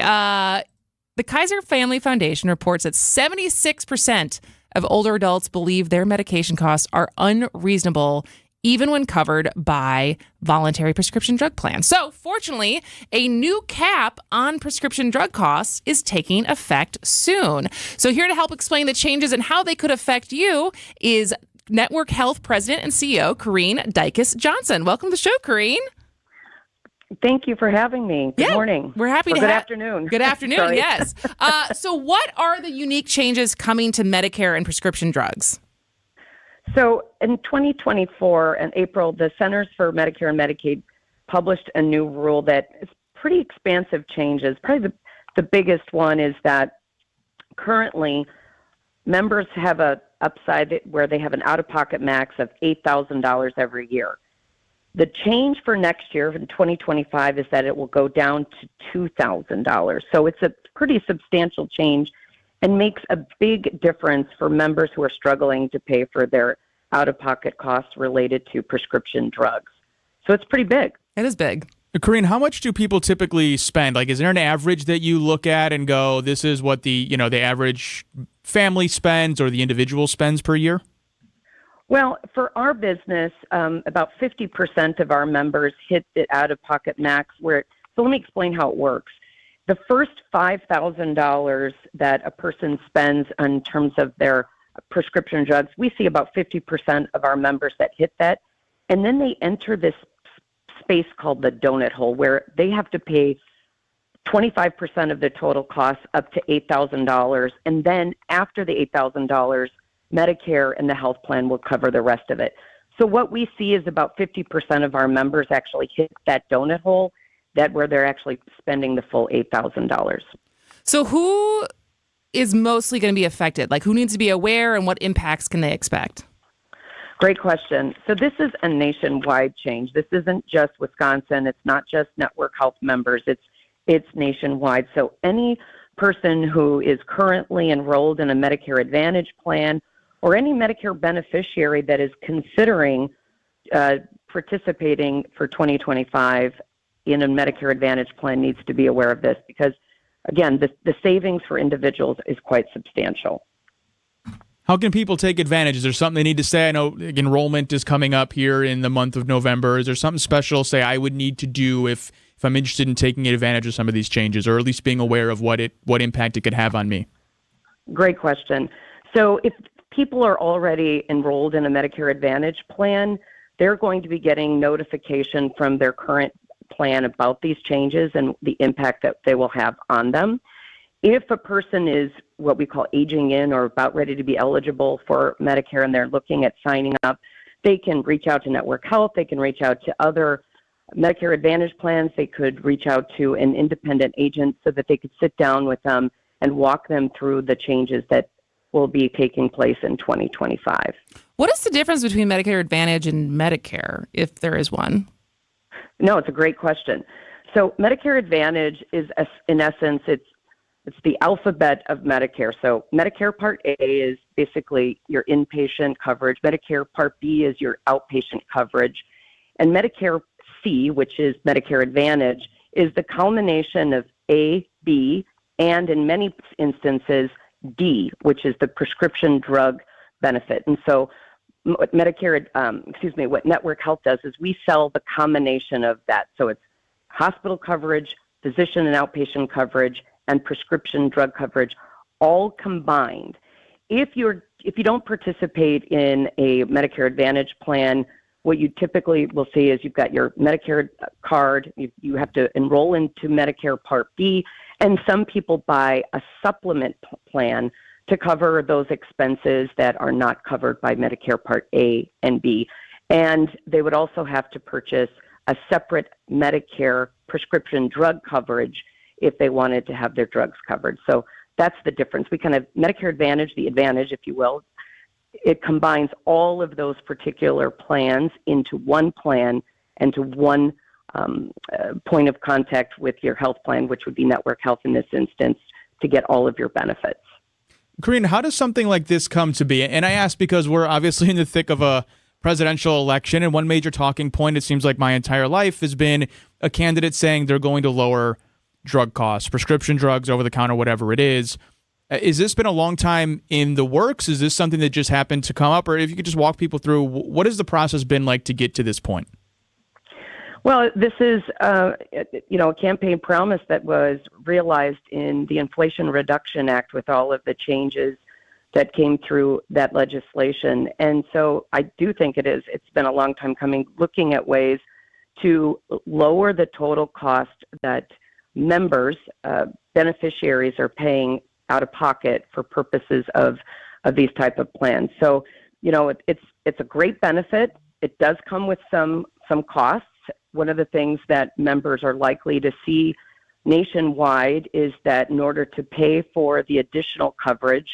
S11: The Kaiser Family Foundation reports that 76% of older adults believe their medication costs are unreasonable even when covered by voluntary prescription drug plans. So, fortunately, a new cap on prescription drug costs is taking effect soon. So, here to help explain the changes and how they could affect you is Network Health President and CEO Corrine Dykes Johnson. Welcome to the show, Corrine.
S8: Thank you for having me. Good morning.
S11: We're happy to
S8: Good afternoon.
S11: Good afternoon,
S8: Sorry.
S11: yes. So what are the unique changes coming to Medicare and prescription drugs?
S8: So in 2024, in April, the Centers for Medicare and Medicaid published a new rule that is pretty expansive changes. Probably the biggest one is that currently members have a upside where they have an out-of-pocket max of $8,000 every year. The change for next year, in 2025, is that it will go down to $2,000. So it's a pretty substantial change and makes a big difference for members who are struggling to pay for their out-of-pocket costs related to prescription drugs. So it's pretty big.
S11: It is big.
S12: Corrine, how much do people typically spend? Like, is there an average that you look at and go, this is what the average family spends or the individual spends per year?
S8: Well, for our business, about 50% of our members hit the out-of-pocket max. So let me explain how it works. The first $5,000 that a person spends in terms of their prescription drugs, we see about 50% of our members that hit that. And then they enter this space called the donut hole, where they have to pay 25% of the total cost up to $8,000. And then after the $8,000, Medicare and the health plan will cover the rest of it. So what we see is about 50% of our members actually hit that donut hole, where they're actually spending the full $8,000.
S11: So who is mostly going to be affected? Like, who needs to be aware and what impacts can they expect?
S8: Great question. So this is a nationwide change. This isn't just Wisconsin. It's not just Network Health members. It's nationwide. So any person who is currently enrolled in a Medicare Advantage plan or any Medicare beneficiary that is considering participating for 2025 in a Medicare Advantage plan needs to be aware of this because, again, the savings for individuals is quite substantial.
S12: How can people take advantage? Is there something they need to say? I know enrollment is coming up here in the month of November. Is there something special, say, I would need to do if I'm interested in taking advantage of some of these changes, or at least being aware of what impact it could have on me?
S8: Great question. So if people are already enrolled in a Medicare Advantage plan, they're going to be getting notification from their current plan about these changes and the impact that they will have on them. If a person is what we call aging in or about ready to be eligible for Medicare and they're looking at signing up, they can reach out to Network Health. They can reach out to other Medicare Advantage plans. They could reach out to an independent agent so that they could sit down with them and walk them through the changes that will be taking place in 2025.
S11: What is the difference between Medicare Advantage and Medicare, if there is one?
S8: No, it's a great question. So Medicare Advantage is, in essence, it's the alphabet of Medicare. So Medicare Part A is basically your inpatient coverage. Medicare Part B is your outpatient coverage. And Medicare C, which is Medicare Advantage, is the culmination of A, B, and in many instances, D, which is the prescription drug benefit. And so what what Network Health does is we sell the combination of that. So it's hospital coverage, physician and outpatient coverage, and prescription drug coverage all combined. If you don't participate in a Medicare Advantage plan, what you typically will see is you've got your Medicare card, you have to enroll into Medicare Part B, and some people buy a supplement plan to cover those expenses that are not covered by Medicare Part A and B. And they would also have to purchase a separate Medicare prescription drug coverage if they wanted to have their drugs covered. So that's the difference. We kind of, Medicare Advantage, the Advantage, if you will, it combines all of those particular plans into one plan and to one point of contact with your health plan, which would be Network Health in this instance, to get all of your benefits.
S12: Corrine, how does something like this come to be? And I ask because we're obviously in the thick of a presidential election, and one major talking point, it seems like my entire life, has been a candidate saying they're going to lower drug costs, prescription drugs, over the counter, whatever it is. Is this been a long time in the works? Is this something that just happened to come up? Or if you could just walk people through, what has the process been like to get to this point?
S8: Well, this is, a campaign promise that was realized in the Inflation Reduction Act with all of the changes that came through that legislation. And so I do think it's been a long time coming, looking at ways to lower the total cost that members, beneficiaries are paying out of pocket for purposes of these type of plans. So, it's a great benefit. It does come with some costs. One of the things that members are likely to see nationwide is that in order to pay for the additional coverage,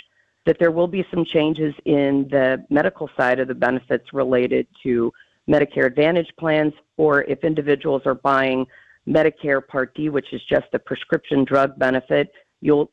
S8: that there will be some changes in the medical side of the benefits related to Medicare Advantage plans, or if individuals are buying Medicare Part D, which is just a prescription drug benefit,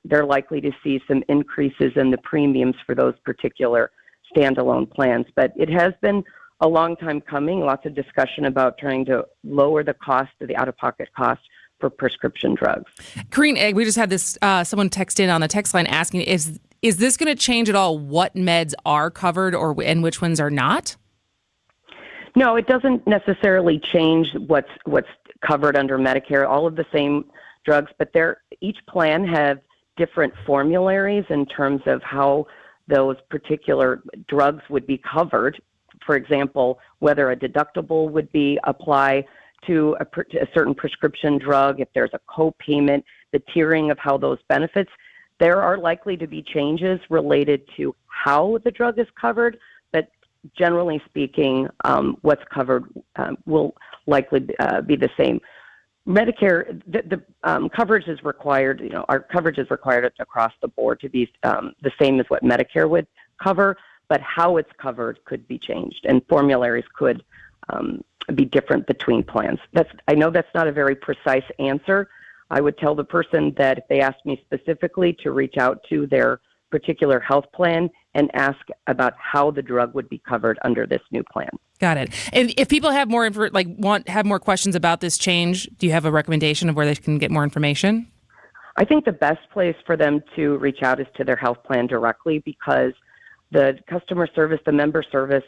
S8: they're likely to see some increases in the premiums for those particular standalone plans. But it has been a long time coming, lots of discussion about trying to lower the cost of the out-of-pocket cost for prescription drugs.
S11: Corrine, we just had this someone text in on the text line asking, is this going to change at all what meds are covered and which ones are not?
S8: No, it doesn't necessarily change what's covered under Medicare. All of the same drugs, but each plan have different formularies in terms of how those particular drugs would be covered. For example, whether a deductible would be apply to a certain prescription drug, if there's a co-payment, the tiering of how those benefits. There are likely to be changes related to how the drug is covered, but generally speaking, what's covered will likely be the same. Medicare, the coverage is required. Our coverage is required across the board to be the same as what Medicare would cover, but how it's covered could be changed, and formularies could be different between plans. I know that's not a very precise answer. I would tell the person that if they asked me specifically to reach out to their particular health plan and ask about how the drug would be covered under this new plan.
S11: Got it. And if people have more have more questions about this change, do you have a recommendation of where they can get more information?
S8: I think the best place for them to reach out is to their health plan directly, because the customer service, the member service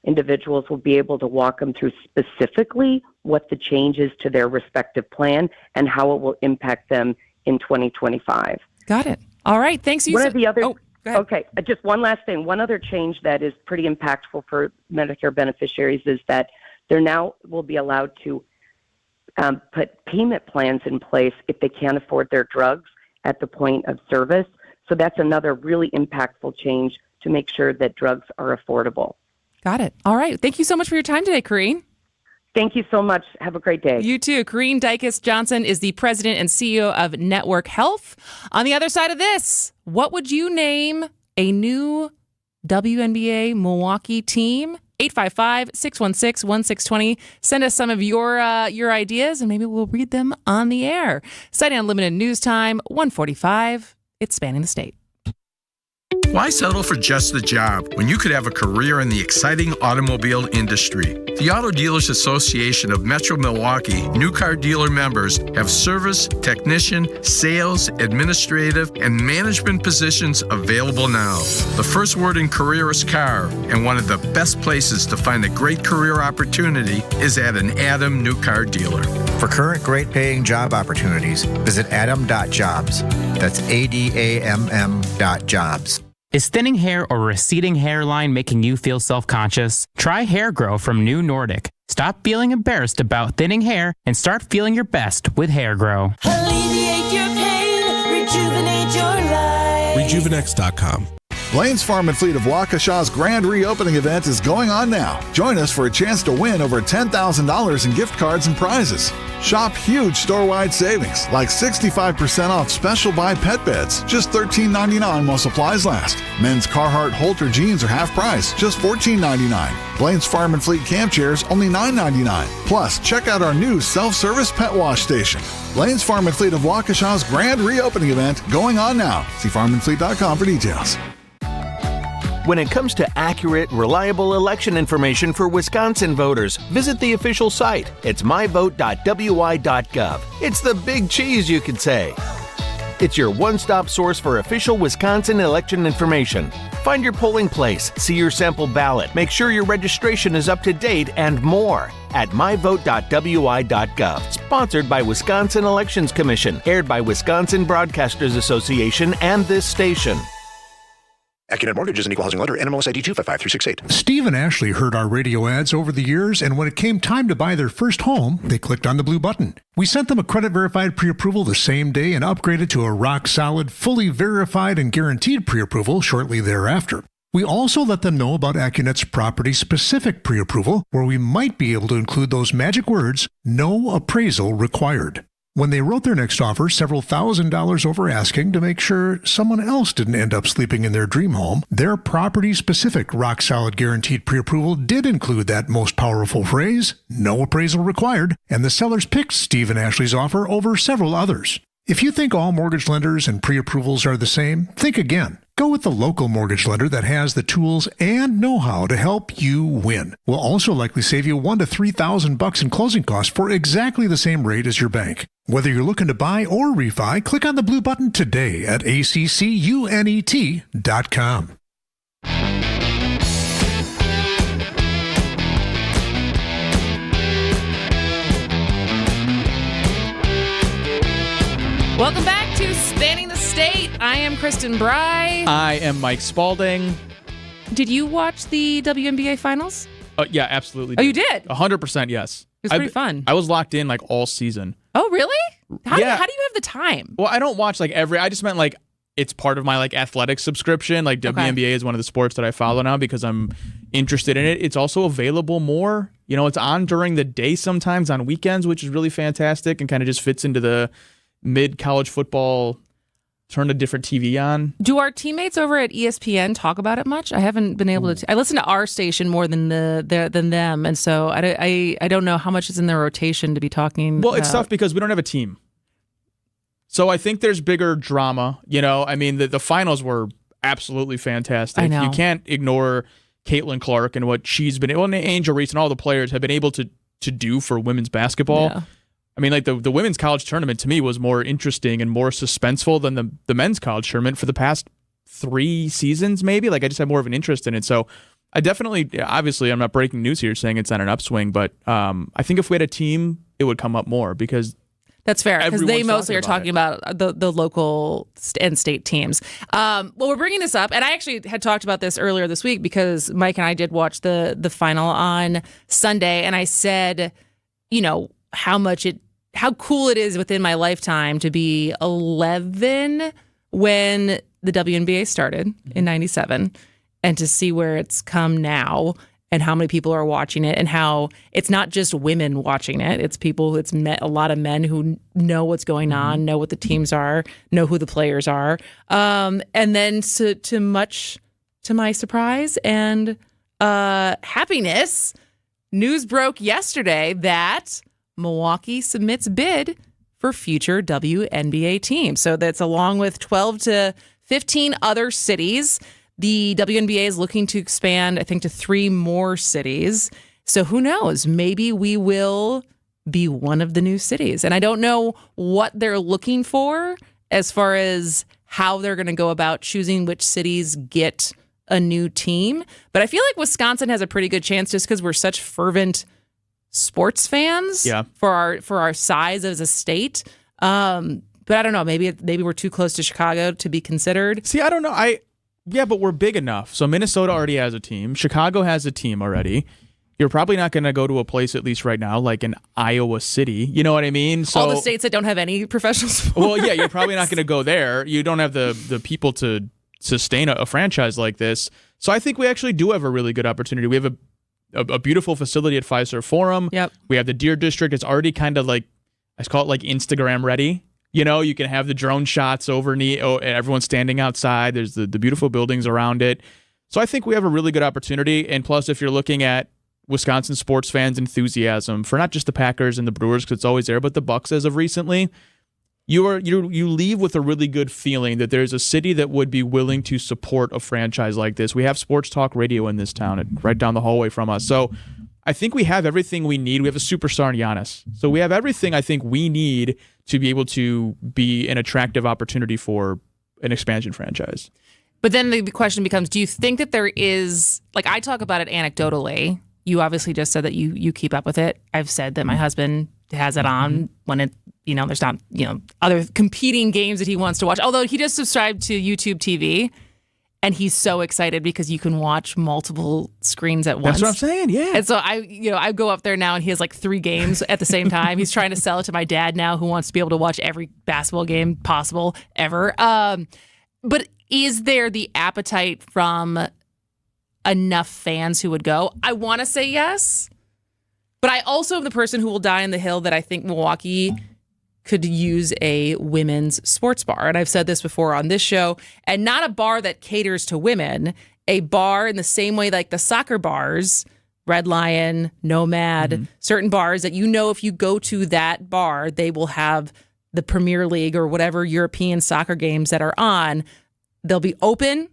S8: individuals will be able to walk them through specifically what the changes to their respective plan and how it will impact them in 2025.
S11: Got it. All right. Thanks.
S8: One of the other. Okay. Just one last thing. One other change that is pretty impactful for Medicare beneficiaries is that they now will be allowed to put payment plans in place if they can't afford their drugs at the point of service. So that's another really impactful change to make sure that drugs are affordable.
S11: Got it. All right. Thank you so much for your time today, Corrine.
S8: Thank you so much. Have a great day.
S11: You too. Corrine Dykes-Johnson is the president and CEO of Network Health. On the other side of this, what would you name a new WNBA Milwaukee team? 855-616-1620. Send us some of your ideas, and maybe we'll read them on the air. Sight Unlimited News Time, 1:45. It's Spanning the State.
S9: Why settle for just the job when you could have a career in the exciting automobile industry? The Auto Dealers Association of Metro Milwaukee new car dealer members have service, technician, sales, administrative, and management positions available now. The first word in career is car, and one of the best places to find a great career opportunity is at an Adam new car dealer.
S13: For current great paying job opportunities, visit adam.jobs. That's ADAMM.jobs.
S14: Is thinning hair or receding hairline making you feel self-conscious? Try Hair Grow from New Nordic. Stop feeling embarrassed about thinning hair and start feeling your best with Hair Grow.
S18: Alleviate your pain, rejuvenate your life.
S15: Rejuvenex.com. Blaine's Farm and Fleet of Waukesha's grand reopening event is going on now. Join us for a chance to win over $10,000 in gift cards and prizes. Shop huge store-wide savings, like 65% off special buy pet beds, just $13.99 while supplies last. Men's Carhartt Halter jeans are half price, just $14.99. Blaine's Farm and Fleet camp chairs, only $9.99. Plus, check out our new self-service pet wash station. Blaine's Farm and Fleet of Waukesha's grand reopening event going on now. See farmandfleet.com for details.
S25: When it comes to accurate, reliable election information for Wisconsin voters, visit the official site. It's myvote.wi.gov. It's the big cheese, you could say. It's your one-stop source for official Wisconsin election information. Find your polling place, see your sample ballot, make sure your registration is up to date, and more at myvote.wi.gov. Sponsored by Wisconsin Elections Commission, aired by Wisconsin Broadcasters Association and this station.
S16: AccuNet Mortgage is an equal housing lender. NMLS ID 255368.
S17: Steve and Ashley heard our radio ads over the years, and when it came time to buy their first home, they clicked on the blue button. We sent them a credit-verified pre-approval the same day and upgraded to a rock-solid, fully verified and guaranteed pre-approval shortly thereafter. We also let them know about AccuNet's property-specific pre-approval, where we might be able to include those magic words, no appraisal required. When they wrote their next offer, several $1,000s over asking to make sure someone else didn't end up sleeping in their dream home, their property-specific rock-solid guaranteed pre-approval did include that most powerful phrase, no appraisal required, and the sellers picked Steve and Ashley's offer over several others. If you think all mortgage lenders and pre-approvals are the same, think again. Go with the local mortgage lender that has the tools and know-how to help you win. We'll also likely save you $1,000 to $3,000 in closing costs for exactly the same rate as your bank. Whether you're looking to buy or refi, click on the blue button today at accunet.com.
S11: Welcome back to Spanning the State. I am Kristen Bry.
S12: I am Mike Spalding.
S11: Did you watch the WNBA finals?
S12: Yeah, absolutely.
S11: Oh, you did?
S12: 100% yes.
S11: It was pretty fun.
S12: I was locked in like all season.
S11: Oh, really? How do you have the time?
S12: Well, I don't watch like I just meant like it's part of my like athletic subscription. Like WNBA is one of the sports that I follow now because I'm interested in it. It's also available more. You know, it's on during the day sometimes on weekends, which is really fantastic and kind of just fits into the mid-college football, turn a different TV on.
S11: Do our teammates over at ESPN talk about it much? I haven't been able to. I listen to our station more than than them, and so I don't know how much is in their rotation to be talking.
S12: Well, it's tough because we don't have a team. So I think there's bigger drama. You know, I mean, the finals were absolutely fantastic.
S11: I know.
S12: You can't ignore Caitlin Clark and what she's been able, and Angel Reese and all the players have been able to do for women's basketball.
S11: Yeah.
S12: I mean, like the women's college tournament to me was more interesting and more suspenseful than the men's college tournament for the past 3 seasons, maybe. Like I just had more of an interest in it. So I definitely, obviously, I'm not breaking news here saying it's on an upswing, but I think if we had a team, it would come up more because
S11: that's fair because they mostly are talking
S12: it.
S11: about the local and state teams. Well, we're bringing this up, and I actually had talked about this earlier this week because Mike and I did watch the final on Sunday, and I said, you know, how cool it is within my lifetime to be 11 when the WNBA started in 97 and to see where it's come now and how many people are watching it and how it's not just women watching it. It's people, a lot of men who know what's going on, know what the teams are, know who the players are. And then to my surprise and happiness, news broke yesterday that Milwaukee submits bid for future WNBA teams. So that's along with 12 to 15 other cities. The WNBA is looking to expand, I think, to 3 more cities. So who knows? Maybe we will be one of the new cities. And I don't know what they're looking for as far as how they're going to go about choosing which cities get a new team. But I feel like Wisconsin has a pretty good chance just because we're such fervent sports fans for our size as a state. But I don't know. Maybe we're too close to Chicago to be considered.
S12: See, I don't know. Yeah, but we're big enough. So Minnesota already has a team. Chicago has a team already. You're probably not going to go to a place, at least right now, like in Iowa City. You know what I mean? So,
S11: all the states that don't have any professional sports.
S12: Well, yeah, you're probably not going to go there. You don't have the people to sustain a franchise like this. So I think we actually do have a really good opportunity. We have a beautiful facility at Fiserv Forum.
S11: Yep.
S12: We have the Deer District. It's already kind of like, I call it like Instagram ready. You know, you can have the drone shots and everyone's standing outside. There's the beautiful buildings around it. So I think we have a really good opportunity. And plus, if you're looking at Wisconsin sports fans' enthusiasm for not just the Packers and the Brewers, because it's always there, but the Bucks as of recently, you leave with a really good feeling that there's a city that would be willing to support a franchise like this. We have sports talk radio in this town, right down the hallway from us. So I think we have everything we need. We have a superstar in Giannis. So we have everything I think we need to be able to be an attractive opportunity for an expansion franchise.
S11: But then the question becomes, do you think that there is, like, I talk about it anecdotally. You obviously just said that you keep up with it. I've said that my husband has it on when it, there's not, other competing games that he wants to watch. Although he just subscribed to YouTube TV. And he's so excited because you can watch multiple screens at once.
S12: That's what I'm saying, yeah.
S11: And so I go up there now and he has like 3 games at the same time. He's trying to sell it to my dad now, who wants to be able to watch every basketball game possible ever. But is there the appetite from enough fans who would go? I want to say yes. But I also am the person who will die on the hill that I think Milwaukee could use a women's sports bar. And I've said this before on this show, and not a bar that caters to women, a bar in the same way like the soccer bars, Red Lion, Nomad, certain bars that if you go to that bar, they will have the Premier League or whatever European soccer games that are on. They'll be open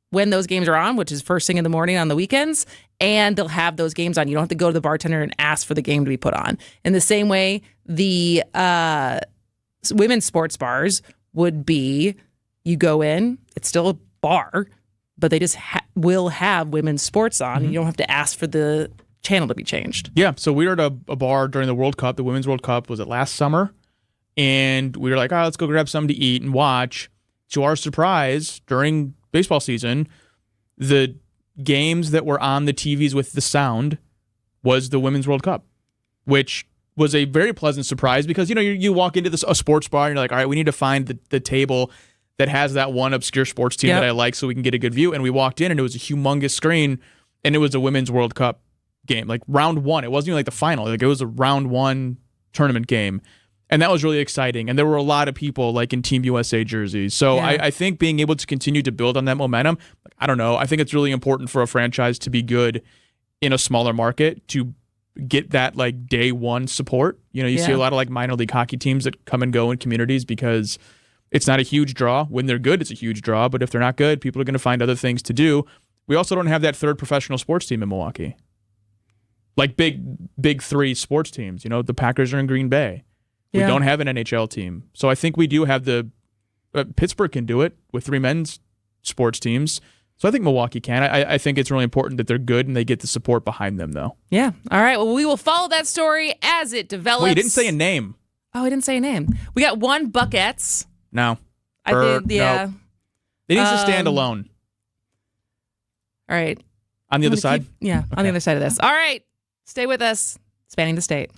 S11: when those games are on, which is first thing in the morning on the weekends, and they'll have those games on. You don't have to go to the bartender and ask for the game to be put on. In the same way, the women's sports bars would be, you go in, it's still a bar, but they just will have women's sports on. You don't have to ask for the channel to be changed.
S12: Yeah, so we were at a bar during the World Cup. The Women's World Cup was it last summer? And we were like, let's go grab something to eat and watch. To our surprise, during baseball season, the games that were on the TVs with the sound was the Women's World Cup, which was a very pleasant surprise because, you walk into a sports bar and you're like, all right, we need to find the table that has that one obscure sports team that I like so we can get a good view. And we walked in and it was a humongous screen and it was a Women's World Cup game, like round 1. It wasn't even like the final. Like it was a round 1 tournament game. And that was really exciting. And there were a lot of people like in Team USA jerseys. So I think being able to continue to build on that momentum, I don't know. I think it's really important for a franchise to be good in a smaller market to get that like day one support. You see a lot of like minor league hockey teams that come and go in communities because it's not a huge draw. When they're good, it's a huge draw. But if they're not good, people are going to find other things to do. We also don't have that third professional sports team in Milwaukee. Like big 3 sports teams. The Packers are in Green Bay. We don't have an NHL team. So I think we do have Pittsburgh can do it with 3 men's sports teams. So I think Milwaukee can. I think it's really important that they're good and they get the support behind them, though.
S11: Yeah. All right. Well, we will follow that story as it develops.
S12: Wait, you didn't say a name.
S11: Oh, I didn't say a name. We got one Buckettes.
S12: No.
S11: I did, yeah.
S12: No. It needs to stand alone.
S11: All right.
S12: On the other side?
S11: On the other side of this. All right. Stay with us. Spanning the State.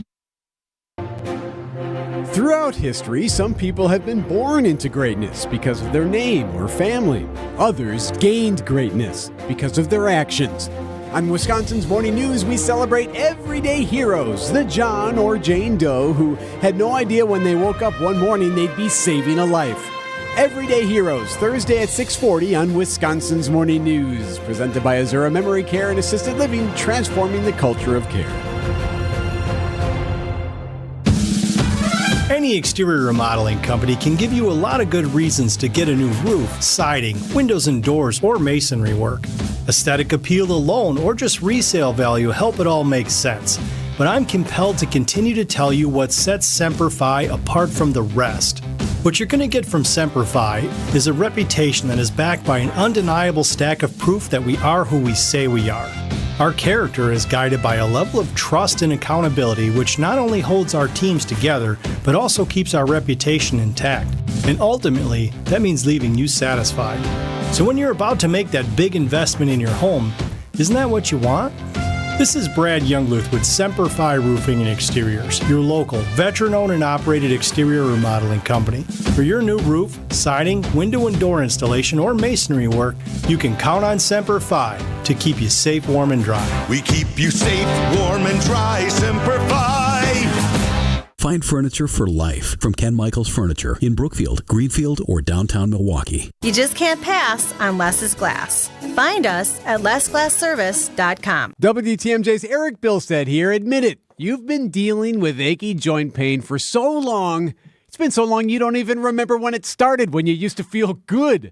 S19: Throughout history, some people have been born into greatness because of their name or family. Others gained greatness because of their actions. On Wisconsin's Morning News, we celebrate everyday heroes, the John or Jane Doe who had no idea when they woke up one morning they'd be saving a life. Everyday Heroes, Thursday at 6:40 on Wisconsin's Morning News. Presented by Azura Memory Care and Assisted Living, transforming the culture of care.
S20: Any exterior remodeling company can give you a lot of good reasons to get a new roof, siding, windows and doors, or masonry work. Aesthetic appeal alone or just resale value help it all make sense. But I'm compelled to continue to tell you what sets Semper Fi apart from the rest. What you're going to get from Semper Fi is a reputation that is backed by an undeniable stack of proof that we are who we say we are. Our character is guided by a level of trust and accountability which not only holds our teams together, but also keeps our reputation intact. And ultimately, that means leaving you satisfied. So when you're about to make that big investment in your home, isn't that what you want? This is Brad Youngluth with Semper Fi Roofing and Exteriors, your local, veteran-owned and operated exterior remodeling company. For your new roof, siding, window and door installation, or masonry work, you can count on Semper Fi to keep you safe, warm, and dry.
S21: We keep you safe, warm, and dry, Semper Fi!
S22: Find furniture for life from Ken Michaels Furniture in Brookfield, Greenfield, or downtown Milwaukee.
S23: You just can't pass on Less's Glass. Find us at lessglassservice.com.
S19: WTMJ's Eric Bilstead here. Admit it, you've been dealing with achy joint pain for so long. It's been so long you don't even remember when it started, when you used to feel good.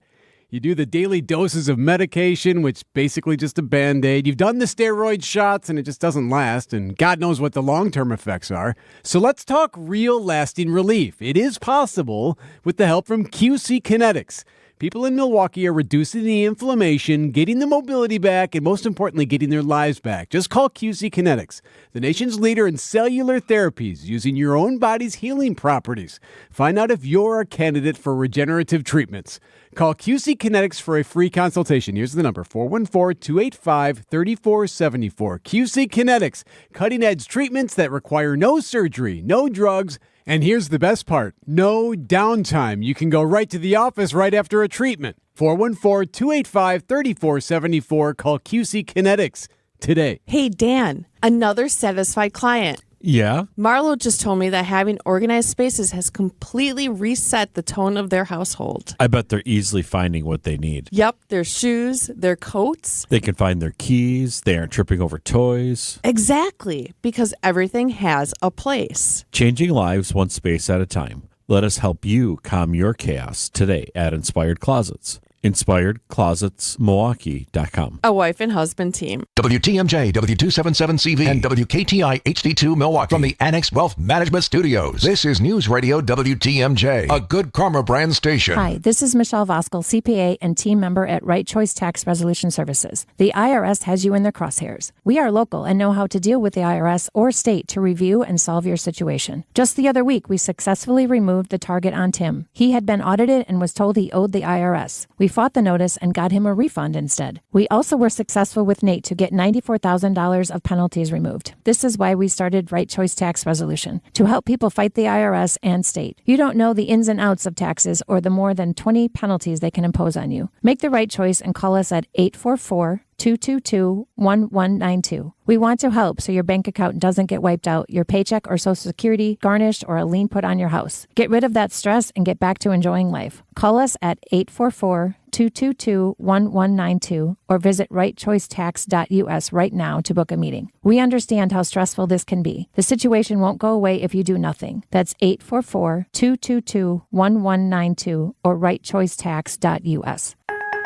S19: You do the daily doses of medication, which basically just a Band-Aid. You've done the steroid shots, and it just doesn't last, and God knows what the long-term effects are. So let's talk real lasting relief. It is possible with the help from QC Kinetics. People in Milwaukee are reducing the inflammation, getting the mobility back, and most importantly, getting their lives back. Just call QC Kinetics, the nation's leader in cellular therapies, using your own body's healing properties. Find out if you're a candidate for regenerative treatments. Call QC Kinetics for a free consultation. Here's the number, 414-285-3474. QC Kinetics, cutting-edge treatments that require no surgery, no drugs, and here's the best part, no downtime. You can go right to the office right after a treatment. 414-285-3474. Call QC Kinetics today.
S1: Hey, Dan, another satisfied client.
S2: Yeah?
S1: Marlo just told me that having organized spaces has completely reset the tone of their household.
S2: I bet they're easily finding what they need.
S1: Yep, their shoes, their coats.
S2: They can find their keys. They aren't tripping over toys.
S1: Exactly, because everything has a place.
S2: Changing lives one space at a time. Let us help you calm your chaos today at Inspired Closets. InspiredClosetsMilwaukee.com.
S1: A wife and husband team.
S10: WTMJ, W277CV, and WKTI HD2 Milwaukee from the Annex Wealth Management Studios. This is News Radio WTMJ, a Good Karma brand station.
S3: Hi, this is Michelle Voskel, CPA and team member at Right Choice Tax Resolution Services. The IRS has you in their crosshairs. We are local and know how to deal with the IRS or state to review and solve your situation. Just the other week, we successfully removed the target on Tim. He had been audited and was told he owed the IRS. We fought the notice and got him a refund instead. We also were successful with Nate to get $94,000 of penalties removed. This is why we started Right Choice Tax Resolution, to help people fight the IRS and state. You don't know the ins and outs of taxes or the more than 20 penalties they can impose on you. Make the right choice and call us at 844-222-1192. We want to help so your bank account doesn't get wiped out, your paycheck or Social Security garnished, or a lien put on your house. Get rid of that stress and get back to enjoying life. Call us at 844-222-1192 or visit rightchoicetax.us right now to book a meeting. We understand how stressful this can be. The situation won't go away if you do nothing. That's 844-222-1192 or rightchoicetax.us.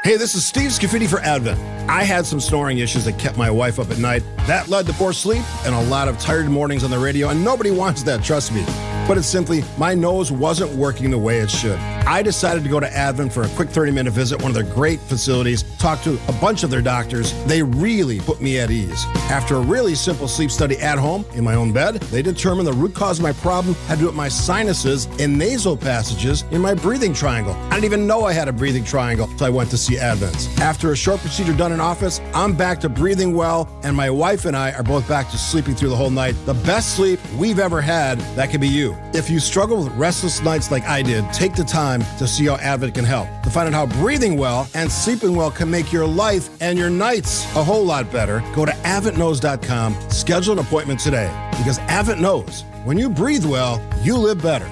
S4: Hey, this is Steve Scafidi for Advent. I had some snoring issues that kept my wife up at night. That led to poor sleep and a lot of tired mornings on the radio, and nobody wants that, trust me. But it's simply, my nose wasn't working the way it should. I decided to go to Advent for a quick 30-minute visit, one of their great facilities, talk to a bunch of their doctors. They really put me at ease. After a really simple sleep study at home, in my own bed, they determined the root cause of my problem had to do with my sinuses and nasal passages in my breathing triangle. I didn't even know I had a breathing triangle until I went to see Advent. After a short procedure done in office, I'm back to breathing well, and my wife and I are both back to sleeping through the whole night. The best sleep we've ever had, that could be you. If you struggle with restless nights like I did, take the time to see how Advent can help. To find out how breathing well and sleeping well can make your life and your nights a whole lot better, go to AdventKnows.com, schedule an appointment today. Because Advent knows, when you breathe well, you live better.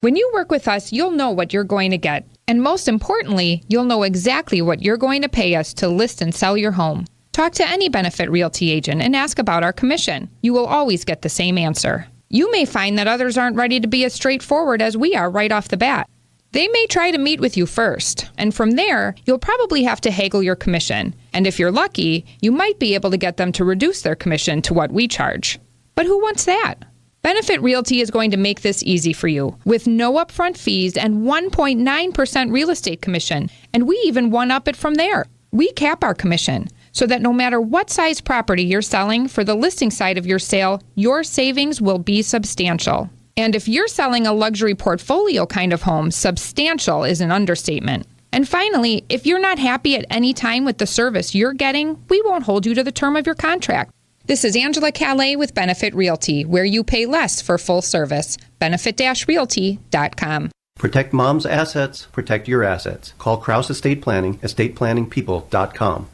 S5: When you work with us, you'll know what you're going to get. And most importantly, you'll know exactly what you're going to pay us to list and sell your home. Talk to any Benefit Realty agent and ask about our commission. You will always get the same answer. You may find that others aren't ready to be as straightforward as we are right off the bat. They may try to meet with you first, and from there, you'll probably have to haggle your commission. And if you're lucky, you might be able to get them to reduce their commission to what we charge. But who wants that? Benefit Realty is going to make this easy for you with no upfront fees and 1.9% real estate commission. And we even one-up it from there. We cap our commission so that no matter what size property you're selling for the listing side of your sale, your savings will be substantial. And if you're selling a luxury portfolio kind of home, substantial is an understatement. And finally, if you're not happy at any time with the service you're getting, we won't hold you to the term of your contract. This is Angela Calais with Benefit Realty, where you pay less for full service. Benefit-realty.com.
S26: Protect mom's assets, protect your assets. Call Kraus Estate Planning, estateplanningpeople.com.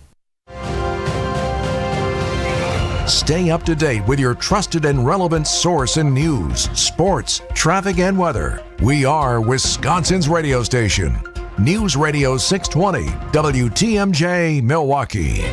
S10: Stay up to date with your trusted and relevant source in news, sports, traffic, and weather. We are Wisconsin's radio station. News Radio 620, WTMJ, Milwaukee.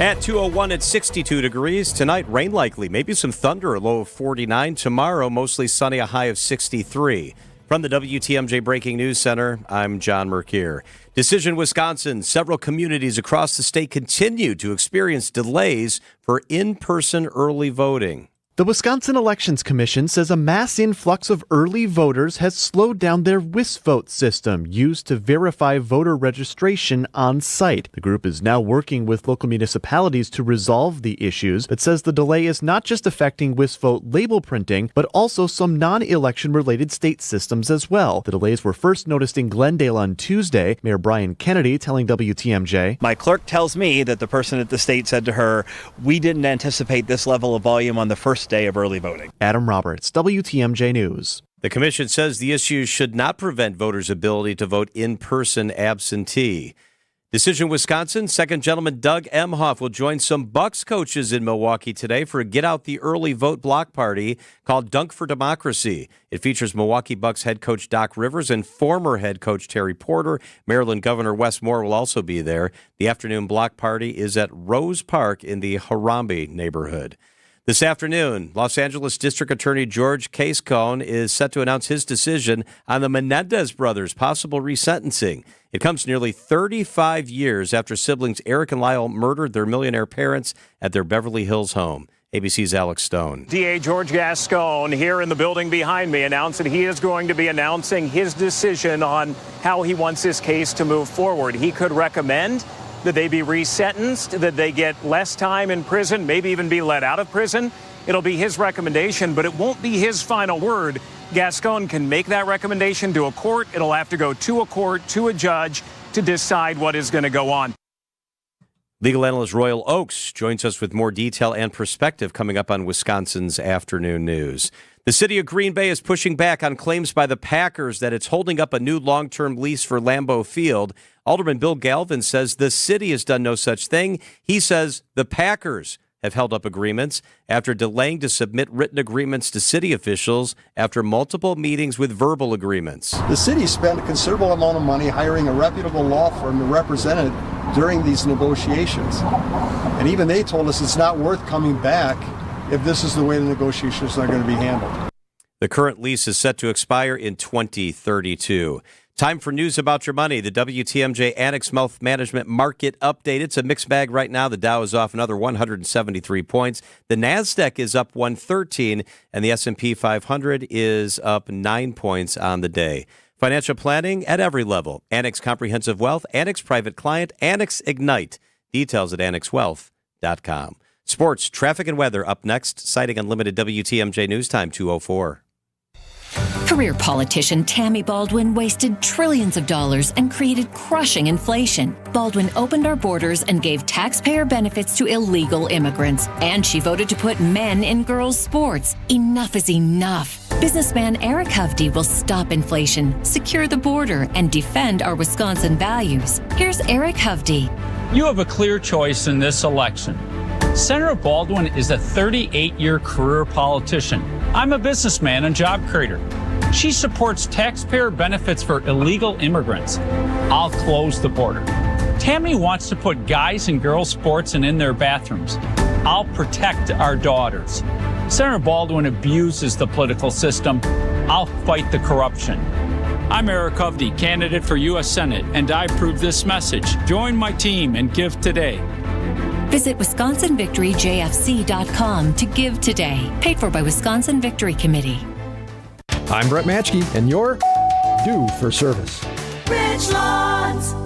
S6: At 2:01 at 62 degrees. Tonight, rain likely. Maybe some thunder, a low of 49. Tomorrow, mostly sunny, a high of 63. From the WTMJ Breaking News Center, I'm John Merkier. Decision Wisconsin. Several communities across the state continue to experience delays for in-person early voting.
S7: The Wisconsin Elections Commission says a mass influx of early voters has slowed down their WisVote system used to verify voter registration on site. The group is now working with local municipalities to resolve the issues, but says the delay is not just affecting WisVote label printing, but also some non-election related state systems as well. The delays were first noticed in Glendale on Tuesday. Mayor Brian Kennedy telling WTMJ,
S8: "My clerk tells me that the person at the state said to her, we didn't anticipate this level of volume on the first day of early voting."
S7: Adam Roberts, WTMJ News.
S6: The commission says the issues should not prevent voters' ability to vote in person absentee. Decision Wisconsin, second gentleman Doug Emhoff will join some Bucks coaches in Milwaukee today for a Get Out the Early Vote block party called Dunk for Democracy. It features Milwaukee Bucks head coach Doc Rivers and former head coach Terry Porter. Maryland Governor Wes Moore will also be there. The afternoon block party is at Rose Park in the Harambee neighborhood. This afternoon, Los Angeles District Attorney George Cascone is set to announce his decision on the Menendez brothers' possible resentencing. It comes nearly 35 years after siblings Eric and Lyle murdered their millionaire parents at their Beverly Hills home. ABC's Alex Stone.
S9: DA George Gascone here in the building behind me announced that he is going to be announcing his decision on how he wants this case to move forward. He could recommend that they be resentenced, that they get less time in prison, maybe even be let out of prison. It'll be his recommendation, but it won't be his final word. Gascone can make that recommendation to a court. It'll have to go to a court, to a judge, to decide what is going to go on.
S6: Legal analyst Royal Oakes joins us with more detail and perspective coming up on Wisconsin's Afternoon News. The city of Green Bay is pushing back on claims by the Packers that it's holding up a new long-term lease for Lambeau Field. Alderman Bill Galvin says the city has done no such thing. He says the Packers have held up agreements after delaying to submit written agreements to city officials after multiple meetings with verbal agreements.
S13: The city spent a considerable amount of money hiring a reputable law firm to represent it during these negotiations. And even they told us it's not worth coming back if this is the way the negotiations are going to be handled.
S6: The current lease is set to expire in 2032. Time for news about your money. The WTMJ Annex Wealth Management Market Update. It's a mixed bag right now. The Dow is off another 173 points. The NASDAQ is up 113, and the S&P 500 is up 9 points on the day. Financial planning at every level. Annex Comprehensive Wealth, Annex Private Client, Annex Ignite. Details at annexwealth.com. Sports, traffic, and weather up next. Citing Unlimited WTMJ News Time 2:04.
S24: Career politician Tammy Baldwin wasted trillions of dollars and created crushing inflation. Baldwin opened our borders and gave taxpayer benefits to illegal immigrants. And she voted to put men in girls' sports. Enough is enough. Businessman Eric Hovde will stop inflation, secure the border, and defend our Wisconsin values. Here's Eric Hovde.
S27: You have a clear choice in this election. Senator Baldwin is a 38-year career politician. I'm a businessman and job creator. She supports taxpayer benefits for illegal immigrants. I'll close the border. Tammy wants to put guys in girls' sports and in their bathrooms. I'll protect our daughters. Senator Baldwin abuses the political system. I'll fight the corruption. I'm Eric Hovde, candidate for U.S. Senate, and I approve this message. Join my team and give today.
S24: Visit WisconsinVictoryJFC.com to give today. Paid for by Wisconsin Victory Committee.
S28: I'm Brett Matschke, and you're due for service.
S18: Richlands.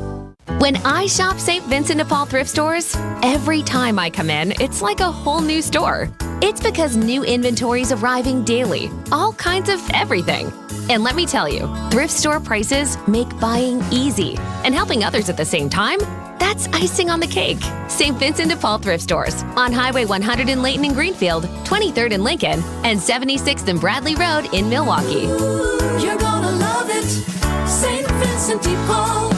S29: When I shop St. Vincent de Paul thrift stores, every time I come in, it's like a whole new store. It's because new inventory's arriving daily, all kinds of everything. And let me tell you, thrift store prices make buying easy. And helping others at the same time, that's icing on the cake. St. Vincent de Paul thrift stores on Highway 100 in Layton and Greenfield, 23rd in Lincoln, and 76th and Bradley Road in Milwaukee.
S18: Ooh, you're gonna love it. St. Vincent de Paul.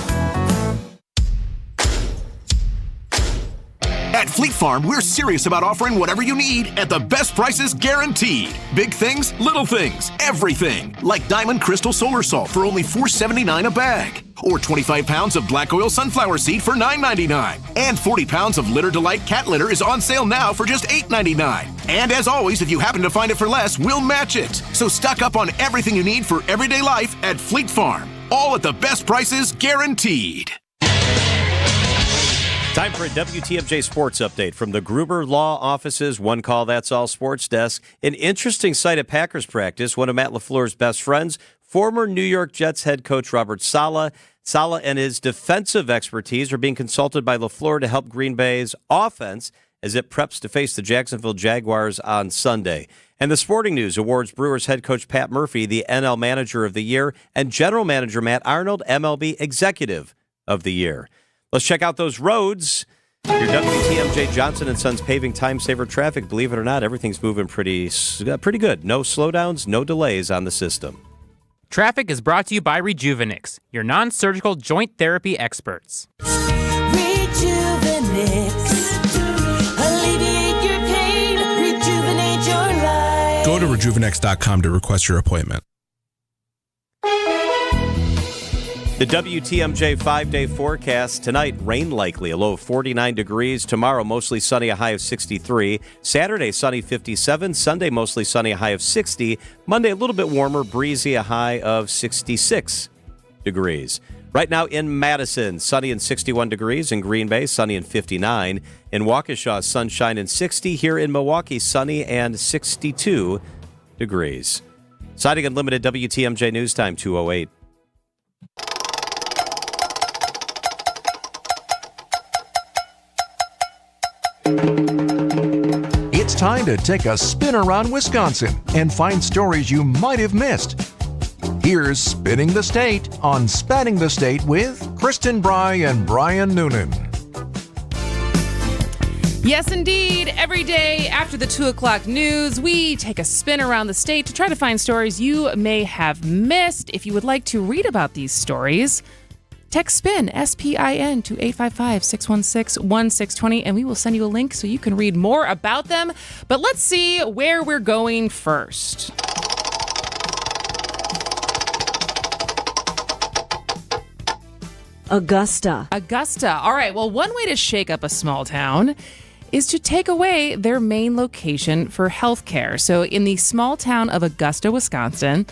S11: At Fleet Farm, we're serious about offering whatever you need at the best prices guaranteed. Big things, little things, everything. Like Diamond Crystal Solar Salt for only $4.79 a bag. Or 25 pounds of black oil sunflower seed for $9.99. And 40 pounds of Litter Delight cat litter is on sale now for just $8.99. And as always, if you happen to find it for less, we'll match it. So stock up on everything you need for everyday life at Fleet Farm. All at the best prices guaranteed.
S6: Time for a WTMJ sports update from the Gruber Law Office's One Call That's All sports desk. An interesting sight at Packers practice. One of Matt LaFleur's best friends, former New York Jets head coach Robert Saleh. Saleh and his defensive expertise are being consulted by LaFleur to help Green Bay's offense as it preps to face the Jacksonville Jaguars on Sunday. And the sporting news awards Brewers head coach Pat Murphy the NL Manager of the Year and General Manager Matt Arnold MLB Executive of the Year. Let's check out those roads. Your WTMJ Johnson & Sons paving time saver traffic. Believe it or not, everything's moving pretty good. No slowdowns, no delays on the system.
S12: Traffic is brought to you by Rejuvenix, your non-surgical joint therapy experts.
S18: Rejuvenix. Alleviate your pain. Rejuvenate your life.
S14: Go to rejuvenix.com to request your appointment.
S6: The WTMJ 5-day forecast. Tonight, rain likely, a low of 49 degrees. Tomorrow, mostly sunny, a high of 63. Saturday, sunny, 57. Sunday, mostly sunny, a high of 60. Monday, a little bit warmer, breezy, a high of 66 degrees. Right now in Madison, sunny and 61 degrees. In Green Bay, sunny and 59. In Waukesha, sunshine and 60. Here in Milwaukee, sunny and 62 degrees. Siding Unlimited WTMJ News Time, 2:08.
S10: It's time to take a spin around Wisconsin and find stories you might have missed. Here's Spinning the State on Spanning the State with Kristen Bry and Brian Noonan.
S15: Yes, indeed. Every day after the 2 o'clock news, we take a spin around the state to try to find stories you may have missed. If you would like to read about these stories, text SPIN, S-P-I-N, to 855-616-1620, and we will send you a link so you can read more about them. But let's see where we're going first.
S16: Augusta.
S15: All right, well, one way to shake up a small town is to take away their main location for healthcare. So in the small town of Augusta, Wisconsin,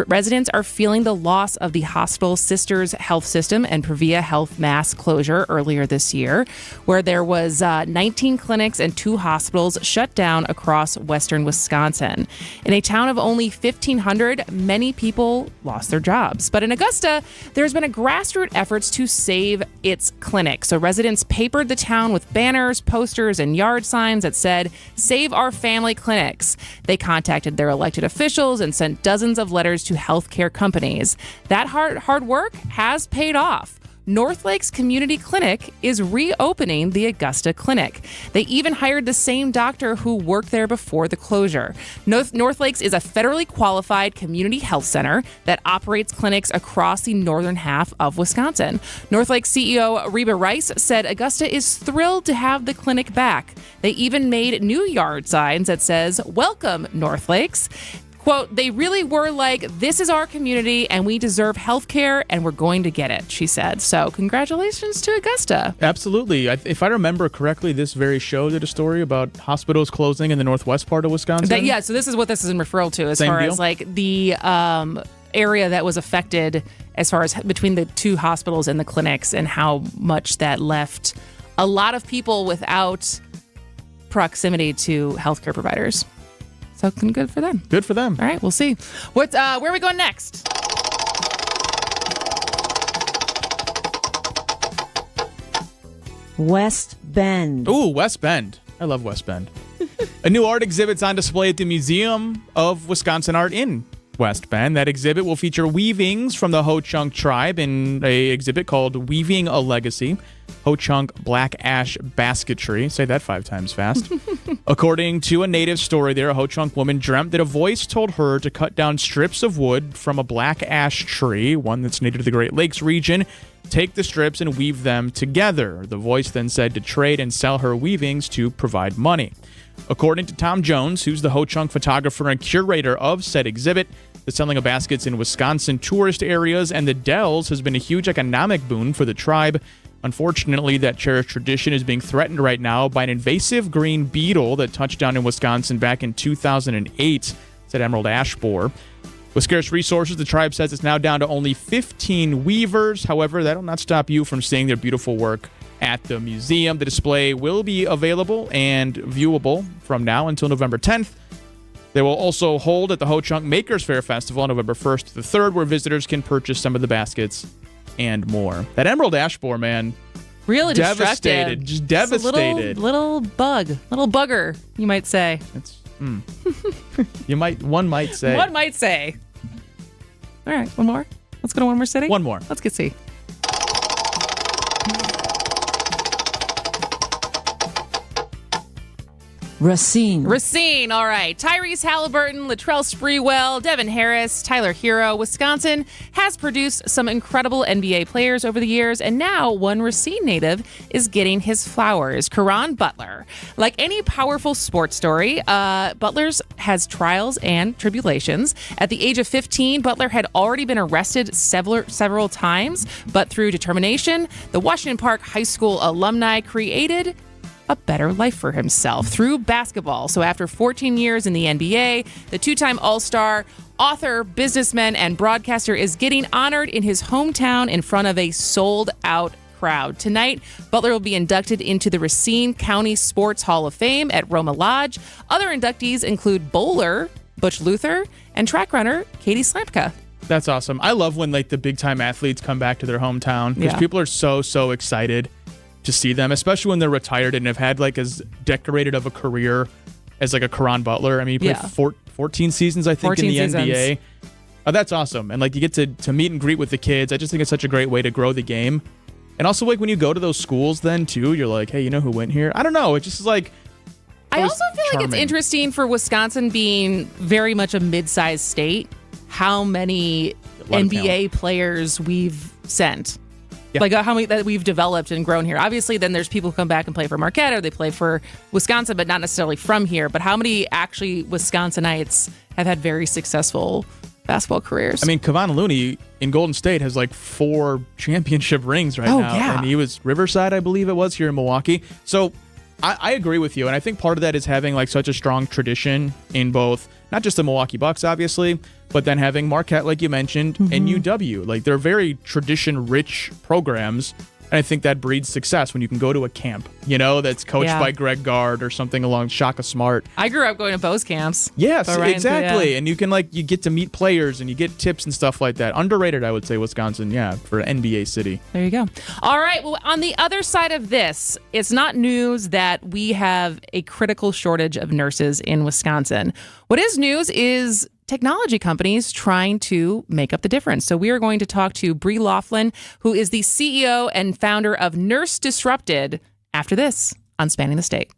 S15: residents are feeling the loss of the hospital Sisters Health System and Previa Health mass closure earlier this year, where there was 19 clinics and 2 hospitals shut down across western Wisconsin. In a town of only 1,500, many people lost their jobs. But in Augusta, there's been a grassroots efforts to save its clinic. So residents papered the town with banners, posters, and yard signs that said, "Save our family clinics." They contacted their elected officials and sent dozens of letters to healthcare companies. That hard work has paid off. North Lakes Community Clinic is reopening the Augusta Clinic. They even hired the same doctor who worked there before the closure. North Lakes is a federally qualified community health center that operates clinics across the northern half of Wisconsin. North Lakes CEO Reba Rice said Augusta is thrilled to have the clinic back. They even made new yard signs that says, "Welcome, North Lakes." Quote, "They really were like, this is our community and we deserve health care and we're going to get it," she said. So congratulations to Augusta.
S17: Absolutely. If I remember correctly, this very show did a story about hospitals closing in the northwest part of Wisconsin.
S15: Yeah, so this is what this is in referral to as
S17: Same
S15: far
S17: deal?
S15: as like the area that was affected as far as between the 2 hospitals and the clinics and how much that left a lot of people without proximity to healthcare providers. So good for them.
S17: Good for them.
S15: All right, we'll see. Where are we going next?
S16: West Bend.
S17: Ooh, West Bend. I love West Bend. A new art exhibit's on display at the Museum of Wisconsin Art in West Bend. That exhibit will feature weavings from the Ho-Chunk tribe in an exhibit called Weaving a Legacy. Ho-Chunk Black Ash Basketry. Say that 5 times fast. According to a native story there, a Ho-Chunk woman dreamt that a voice told her to cut down strips of wood from a black ash tree, one that's native to the Great Lakes region, take the strips and weave them together. The Voice then said to trade and sell her weavings to provide money. According to Tom Jones, who's the Ho-Chunk photographer and curator of said exhibit, the selling of baskets in Wisconsin tourist areas and the Dells has been a huge economic boon for the tribe. Unfortunately, that cherished tradition is being threatened right now by an invasive green beetle that touched down in Wisconsin back in 2008, said Emerald Ash Borer. With scarce resources, the tribe says it's now down to only 15 weavers. However, that'll not stop you from seeing their beautiful work at the museum. The display will be available and viewable from now until November 10th. They will also hold at the Ho-Chunk Makers Fair Festival on November 1st to the 3rd, where visitors can purchase some of the baskets and more. That Emerald Ash Borer, man.
S15: Really
S17: devastated.
S15: destructive.
S17: Just devastated.
S15: Little bugger, you might say.
S17: One might say.
S15: One might say. All right, one more. Let's go to one more city.
S17: One more.
S15: Let's get see. Racine. All right. Tyrese Halliburton, Latrell Sprewell, Devin Harris, Tyler Hero. Wisconsin has produced some incredible NBA players over the years, and now one Racine native is getting his flowers. Karan Butler. Like any powerful sports story, Butler's has trials and tribulations. At the age of 15, Butler had already been arrested several times, but through determination, the Washington Park High School alumni created a better life for himself through basketball. So after 14 years in the NBA, the two-time All-Star, author, businessman, and broadcaster is getting honored in his hometown in front of a sold-out crowd. Tonight, Butler will be inducted into the Racine County Sports Hall of Fame at Roma Lodge. Other inductees include bowler Butch Luther and track runner Katie Slampka.
S17: That's awesome. I love when the big-time athletes come back to their hometown because people are so excited to see them, especially when they're retired and have had as decorated of a career as a Karan Butler. I mean, he played 14 seasons, I think, in the NBA. Oh, that's awesome. And you get to meet and greet with the kids. I just think it's such a great way to grow the game. And also when you go to those schools then too, you're like, hey, you know who went here? I don't know. It just is I
S15: also feel like it's interesting for Wisconsin being very much a mid-sized state, how many NBA players we've sent. Yeah. How many that we've developed and grown here. Obviously, then there's people who come back and play for Marquette or they play for Wisconsin, but not necessarily from here. But how many actually Wisconsinites have had very successful basketball careers?
S17: I mean, Kevon Looney in Golden State has 4 championship rings right now.
S15: Yeah.
S17: And he was Riverside, I believe it was, here in Milwaukee. So I agree with you. And I think part of that is having such a strong tradition in both, not just the Milwaukee Bucks, obviously, but then having Marquette, like you mentioned, and UW. They're very tradition-rich programs, and I think that breeds success when you can go to a camp, that's coached by Greg Gard or something along Shaka Smart.
S15: I grew up going to Bo's camps.
S17: Yes, exactly. And you can, you get to meet players and you get tips and stuff like that. Underrated, I would say, Wisconsin, for an NBA city.
S15: There you go. All right, well, on the other side of this, it's not news that we have a critical shortage of nurses in Wisconsin. What is news is technology companies trying to make up the difference. So we are going to talk to Bree Laughlin, who is the CEO and founder of Nurse Disrupted, after this on Spanning the State.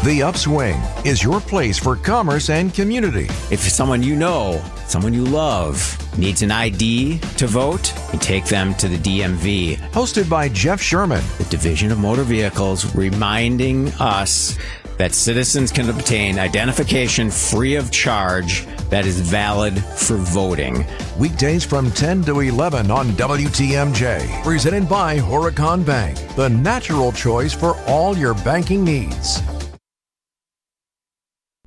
S10: The Upswing is your place for commerce and community.
S1: If someone you know, someone you love, needs an ID to vote, you take them to the DMV.
S10: Hosted by Jeff Sherman,
S1: the Division of Motor Vehicles, reminding us that citizens can obtain identification free of charge that is valid for voting.
S10: Weekdays from 10 to 11 on WTMJ. Presented by Horicon Bank, the natural choice for all your banking needs.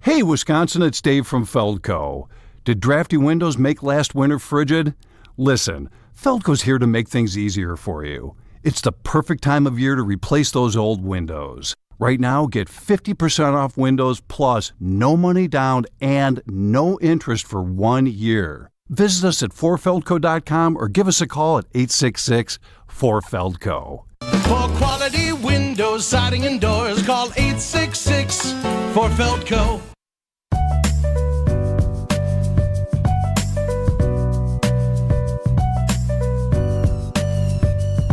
S2: Hey, Wisconsin, it's Dave from Feldco. Did drafty windows make last winter frigid? Listen, Feldco's here to make things easier for you. It's the perfect time of year to replace those old windows. Right now, get 50% off windows plus no money down and no interest for 1 year. Visit us at 4feldco.com or give us a call at 866-4FELDCO.
S3: For quality windows, siding, and doors, call 866-4FELDCO.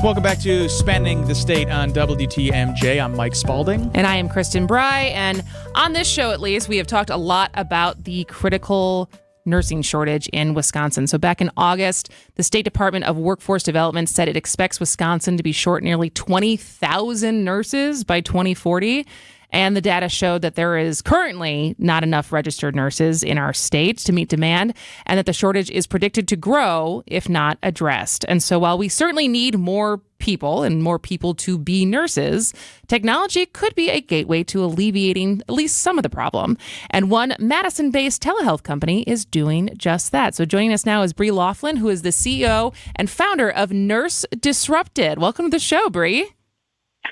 S17: Welcome back to Spanning the State on WTMJ. I'm Mike Spalding.
S15: And I am Kristen Bry. And on this show, at least, we have talked a lot about the critical nursing shortage in Wisconsin. So back in August, the State Department of Workforce Development said it expects Wisconsin to be short nearly 20,000 nurses by 2040. And the data showed that there is currently not enough registered nurses in our state to meet demand, and that the shortage is predicted to grow if not addressed. And so while we certainly need more people and more people to be nurses, technology could be a gateway to alleviating at least some of the problem. And one Madison-based telehealth company is doing just that. So joining us now is Bree Laughlin, who is the CEO and founder of Nurse Disrupted. Welcome to the show, Bree.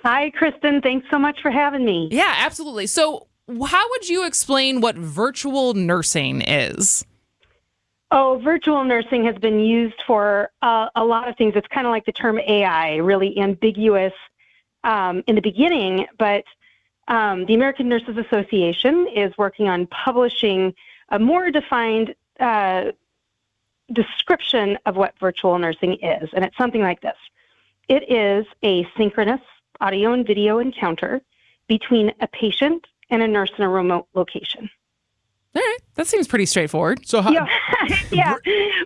S4: Hi, Kristen. Thanks so much for having me.
S15: Yeah, absolutely. So how would you explain what virtual nursing is?
S4: Oh, virtual nursing has been used for a lot of things. It's kind of like the term AI, really ambiguous in the beginning, but the American Nurses Association is working on publishing a more defined description of what virtual nursing is, and it's something like this. It is a synchronous audio and video encounter between a patient and a nurse in a remote location.
S15: All right. That seems pretty straightforward.
S17: So how...
S4: Yeah.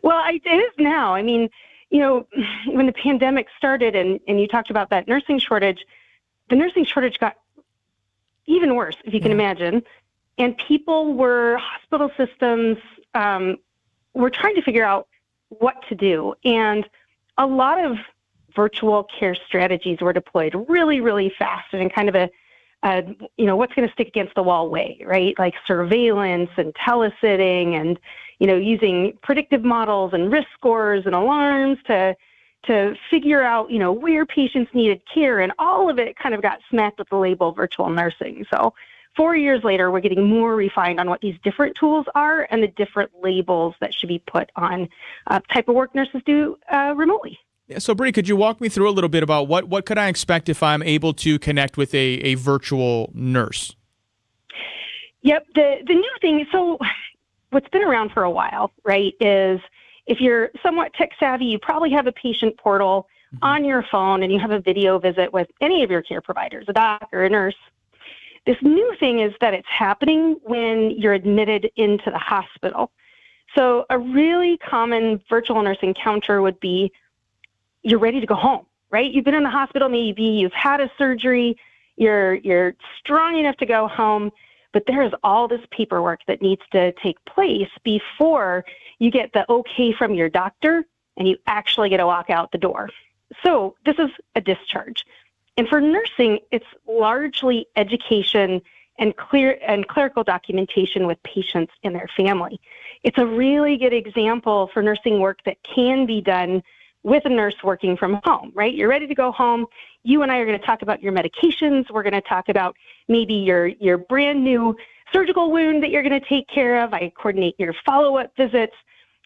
S4: Well, it is now. I mean, when the pandemic started and you talked about that nursing shortage, the nursing shortage got even worse, if you can imagine. And hospital systems were trying to figure out what to do. And a lot of virtual care strategies were deployed really, really fast and in kind of a what's going to stick against the wall way, right? Like surveillance and telesitting and, using predictive models and risk scores and alarms to figure out, where patients needed care. And all of it kind of got smacked with the label virtual nursing. So 4 years later, we're getting more refined on what these different tools are and the different labels that should be put on type of work nurses do remotely.
S17: Yeah, so, Bree, could you walk me through a little bit about what could I expect if I'm able to connect with a virtual nurse?
S4: Yep. The new thing, so what's been around for a while, right, is if you're somewhat tech savvy, you probably have a patient portal on your phone and you have a video visit with any of your care providers, a doc or a nurse. This new thing is that it's happening when you're admitted into the hospital. So a really common virtual nurse encounter would be you're ready to go home, right? You've been in the hospital, maybe you've had a surgery, you're strong enough to go home, but there is all this paperwork that needs to take place before you get the okay from your doctor and you actually get to walk out the door. So this is a discharge. And for nursing, it's largely education and clerical documentation with patients and their family. It's a really good example for nursing work that can be done with a nurse working from home, right? You're ready to go home. You and I are going to talk about your medications. We're going to talk about maybe your brand new surgical wound that you're going to take care of. I coordinate your follow-up visits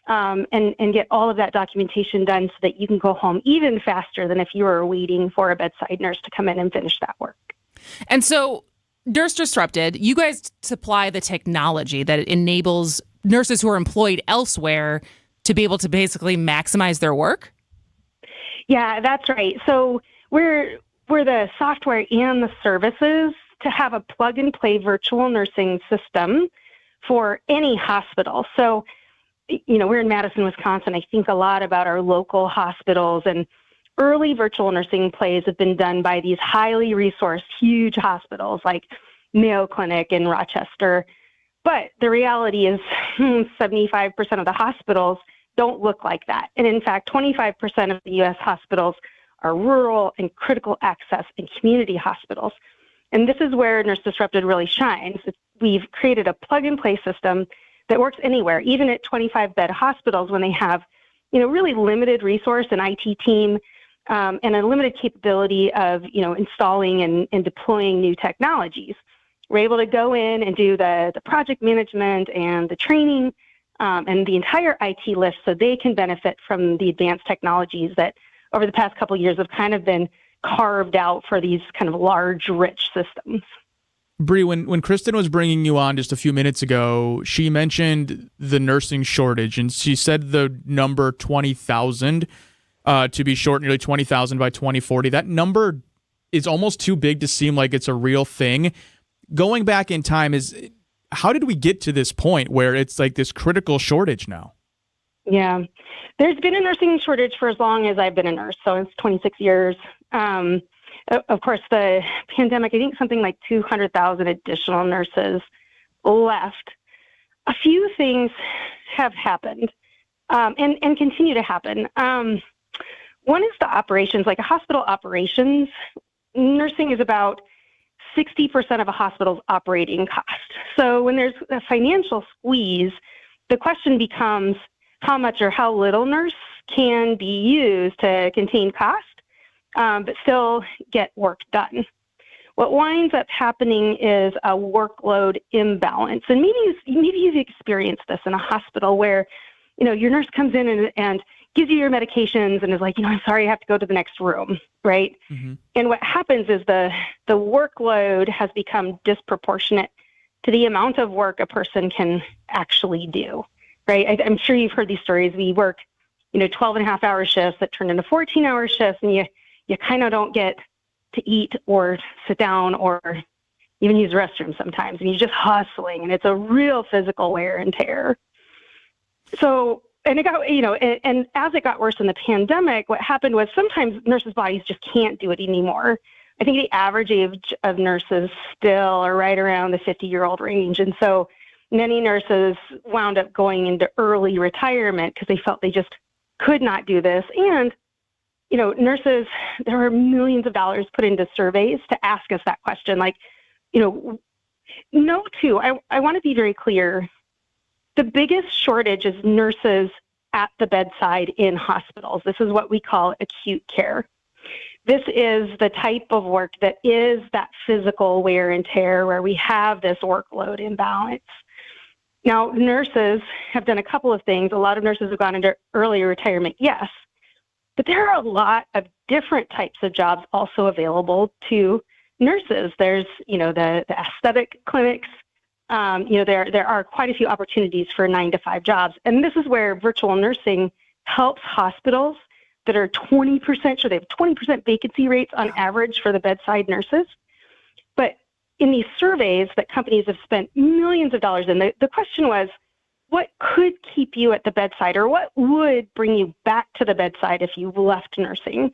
S4: and get all of that documentation done so that you can go home even faster than if you were waiting for a bedside nurse to come in and finish that work.
S15: And so, Nurse Disrupted, you guys supply the technology that enables nurses who are employed elsewhere to be able to basically maximize their work?
S4: Yeah, that's right. So we're the software and the services to have a plug-and-play virtual nursing system for any hospital. So, we're in Madison, Wisconsin. I think a lot about our local hospitals, and early virtual nursing plays have been done by these highly resourced, huge hospitals like Mayo Clinic in Rochester. But the reality is 75% of the hospitals don't look like that. And in fact, 25% of the U.S. hospitals are rural and critical access and community hospitals. And this is where Nurse Disrupted really shines. We've created a plug-and-play system that works anywhere, even at 25-bed hospitals when they have, really limited resource and IT team and a limited capability of, installing and deploying new technologies. We're able to go in and do the project management and the training and the entire IT list so they can benefit from the advanced technologies that over the past couple of years have kind of been carved out for these kind of large, rich systems.
S17: Bree, when Kristen was bringing you on just a few minutes ago, she mentioned the nursing shortage, and she said the number 20,000 to be short, nearly 20,000 by 2040. That number is almost too big to seem like it's a real thing. Going back in time, how did we get to this point where it's like this critical shortage now?
S4: Yeah. There's been a nursing shortage for as long as I've been a nurse, so it's 26 years. Of course, the pandemic, I think something like 200,000 additional nurses left. A few things have happened and continue to happen. One is the operations, like a hospital operations. Nursing is about 60% of a hospital's operating cost. So when there's a financial squeeze, the question becomes how much or how little nurse can be used to contain cost, but still get work done. What winds up happening is a workload imbalance. And maybe you've experienced this in a hospital where, your nurse comes in and gives you your medications and is like, I'm sorry, I have to go to the next room, right? Mm-hmm. And what happens is the workload has become disproportionate to the amount of work a person can actually do, right? I'm sure you've heard these stories. We work, 12 and a half hour shifts that turn into 14-hour shifts, and you kind of don't get to eat or sit down or even use the restroom sometimes. And you're just hustling, and it's a real physical wear and tear. So, and it got, and as it got worse in the pandemic, what happened was sometimes nurses' bodies just can't do it anymore. I think the average age of nurses still are right around the 50-year-old range. And so many nurses wound up going into early retirement because they felt they just could not do this. And, nurses, there were millions of dollars put into surveys to ask us that question. Like, I want to be very clear. The biggest shortage is nurses at the bedside in hospitals. This is what we call acute care. This is the type of work that is that physical wear and tear where we have this workload imbalance. Now, nurses have done a couple of things. A lot of nurses have gone into early retirement, yes, but there are a lot of different types of jobs also available to nurses. There's, the aesthetic clinics. There are quite a few opportunities for 9-to-5 jobs. And this is where virtual nursing helps hospitals that are 20%, they have 20% vacancy rates on average for the bedside nurses. But in these surveys that companies have spent millions of dollars in, the question was, what could keep you at the bedside, or what would bring you back to the bedside if you left nursing?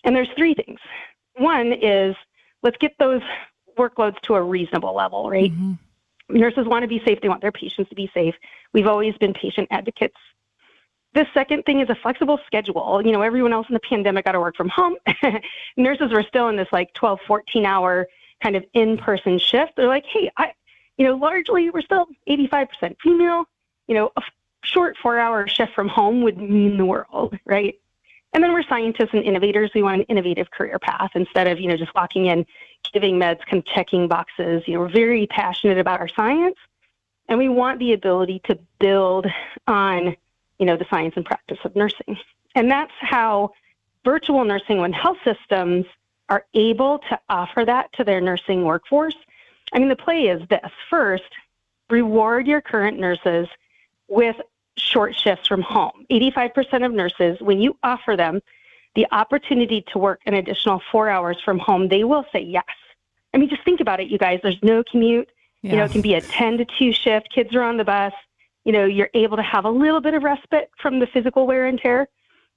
S4: And there's three things. One is, let's get those workloads to a reasonable level, right? Mm-hmm. Nurses want to be safe. They want their patients to be safe. We've always been patient advocates. The second thing is a flexible schedule. Everyone else in the pandemic got to work from home. Nurses were still in this 12, 14-hour kind of in-person shift. They're like, hey, largely we're still 85% female. A short 4-hour shift from home would mean the world, right? And then we're scientists and innovators. We want an innovative career path instead of, just walking in, giving meds, kind of checking boxes. We're very passionate about our science, and we want the ability to build on, the science and practice of nursing. And that's how virtual nursing, when health systems are able to offer that to their nursing workforce. I mean, the play is this. First, reward your current nurses with short shifts from home. 85% of nurses, when you offer them the opportunity to work an additional 4 hours from home, they will say yes. I mean, just think about it, you guys. There's no commute. Yeah. It can be a 10 to 2 shift. Kids are on the bus. You're able to have a little bit of respite from the physical wear and tear,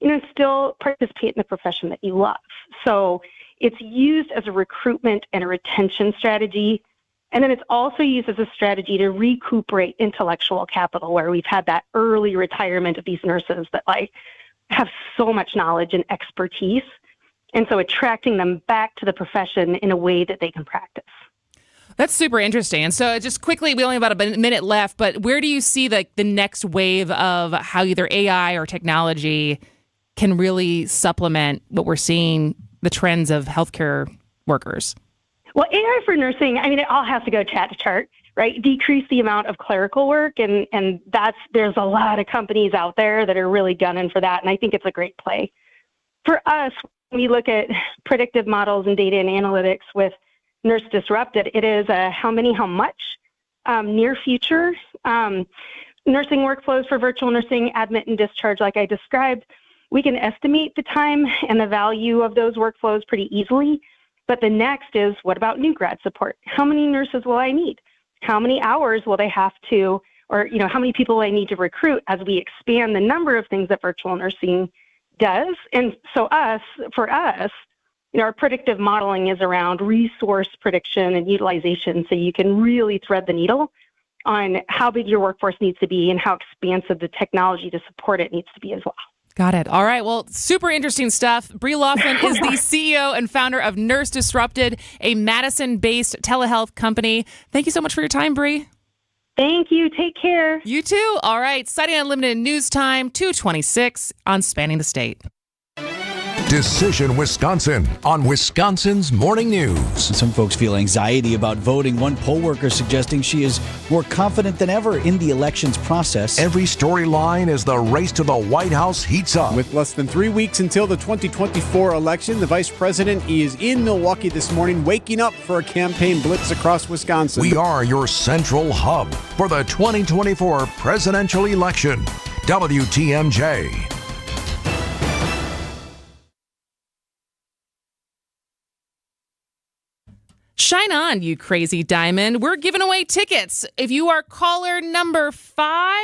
S4: and still participate in the profession that you love. So it's used as a recruitment and a retention strategy. And then it's also used as a strategy to recuperate intellectual capital, where we've had that early retirement of these nurses that have so much knowledge and expertise. And so attracting them back to the profession in a way that they can practice.
S15: That's super interesting. And so just quickly, we only have about a minute left, but where do you see the next wave of how either AI or technology can really supplement what we're seeing, the trends of healthcare workers?
S4: Well, AI for nursing, it all has to go chat to chart, right? Decrease the amount of clerical work. And there's a lot of companies out there that are really gunning for that. And I think it's a great play. For us, when we look at predictive models and data and analytics with Nurse Disrupted, it is a how many, how much near future. Nursing workflows for virtual nursing, admit and discharge, like I described, we can estimate the time and the value of those workflows pretty easily. But the next is, what about new grad support? How many nurses will I need? how many hours will they have to, or, how many people they need to recruit as we expand the number of things that virtual nursing does. And so for us, our predictive modeling is around resource prediction and utilization, so you can really thread the needle on how big your workforce needs to be and how expansive the technology to support it needs to be as well.
S15: Got it. All right. Well, super interesting stuff. Bree Laughlin is the CEO and founder of Nurse Disrupted, a Madison-based telehealth company. Thank you so much for your time, Bree.
S4: Thank you. Take care.
S15: You too. All right. Citing Unlimited News Time, 2:26 on Spanning the State.
S10: Decision Wisconsin on Wisconsin's Morning News.
S5: Some folks feel anxiety about voting. One poll worker suggesting she is more confident than ever in the elections process.
S10: Every storyline as the race to the White House heats up.
S8: With less than 3 weeks until the 2024 election, the vice president is in Milwaukee this morning, waking up for a campaign blitz across Wisconsin.
S10: We are your central hub for the 2024 presidential election. WTMJ.
S15: Shine on, you crazy diamond. We're giving away tickets. If you are caller number 5,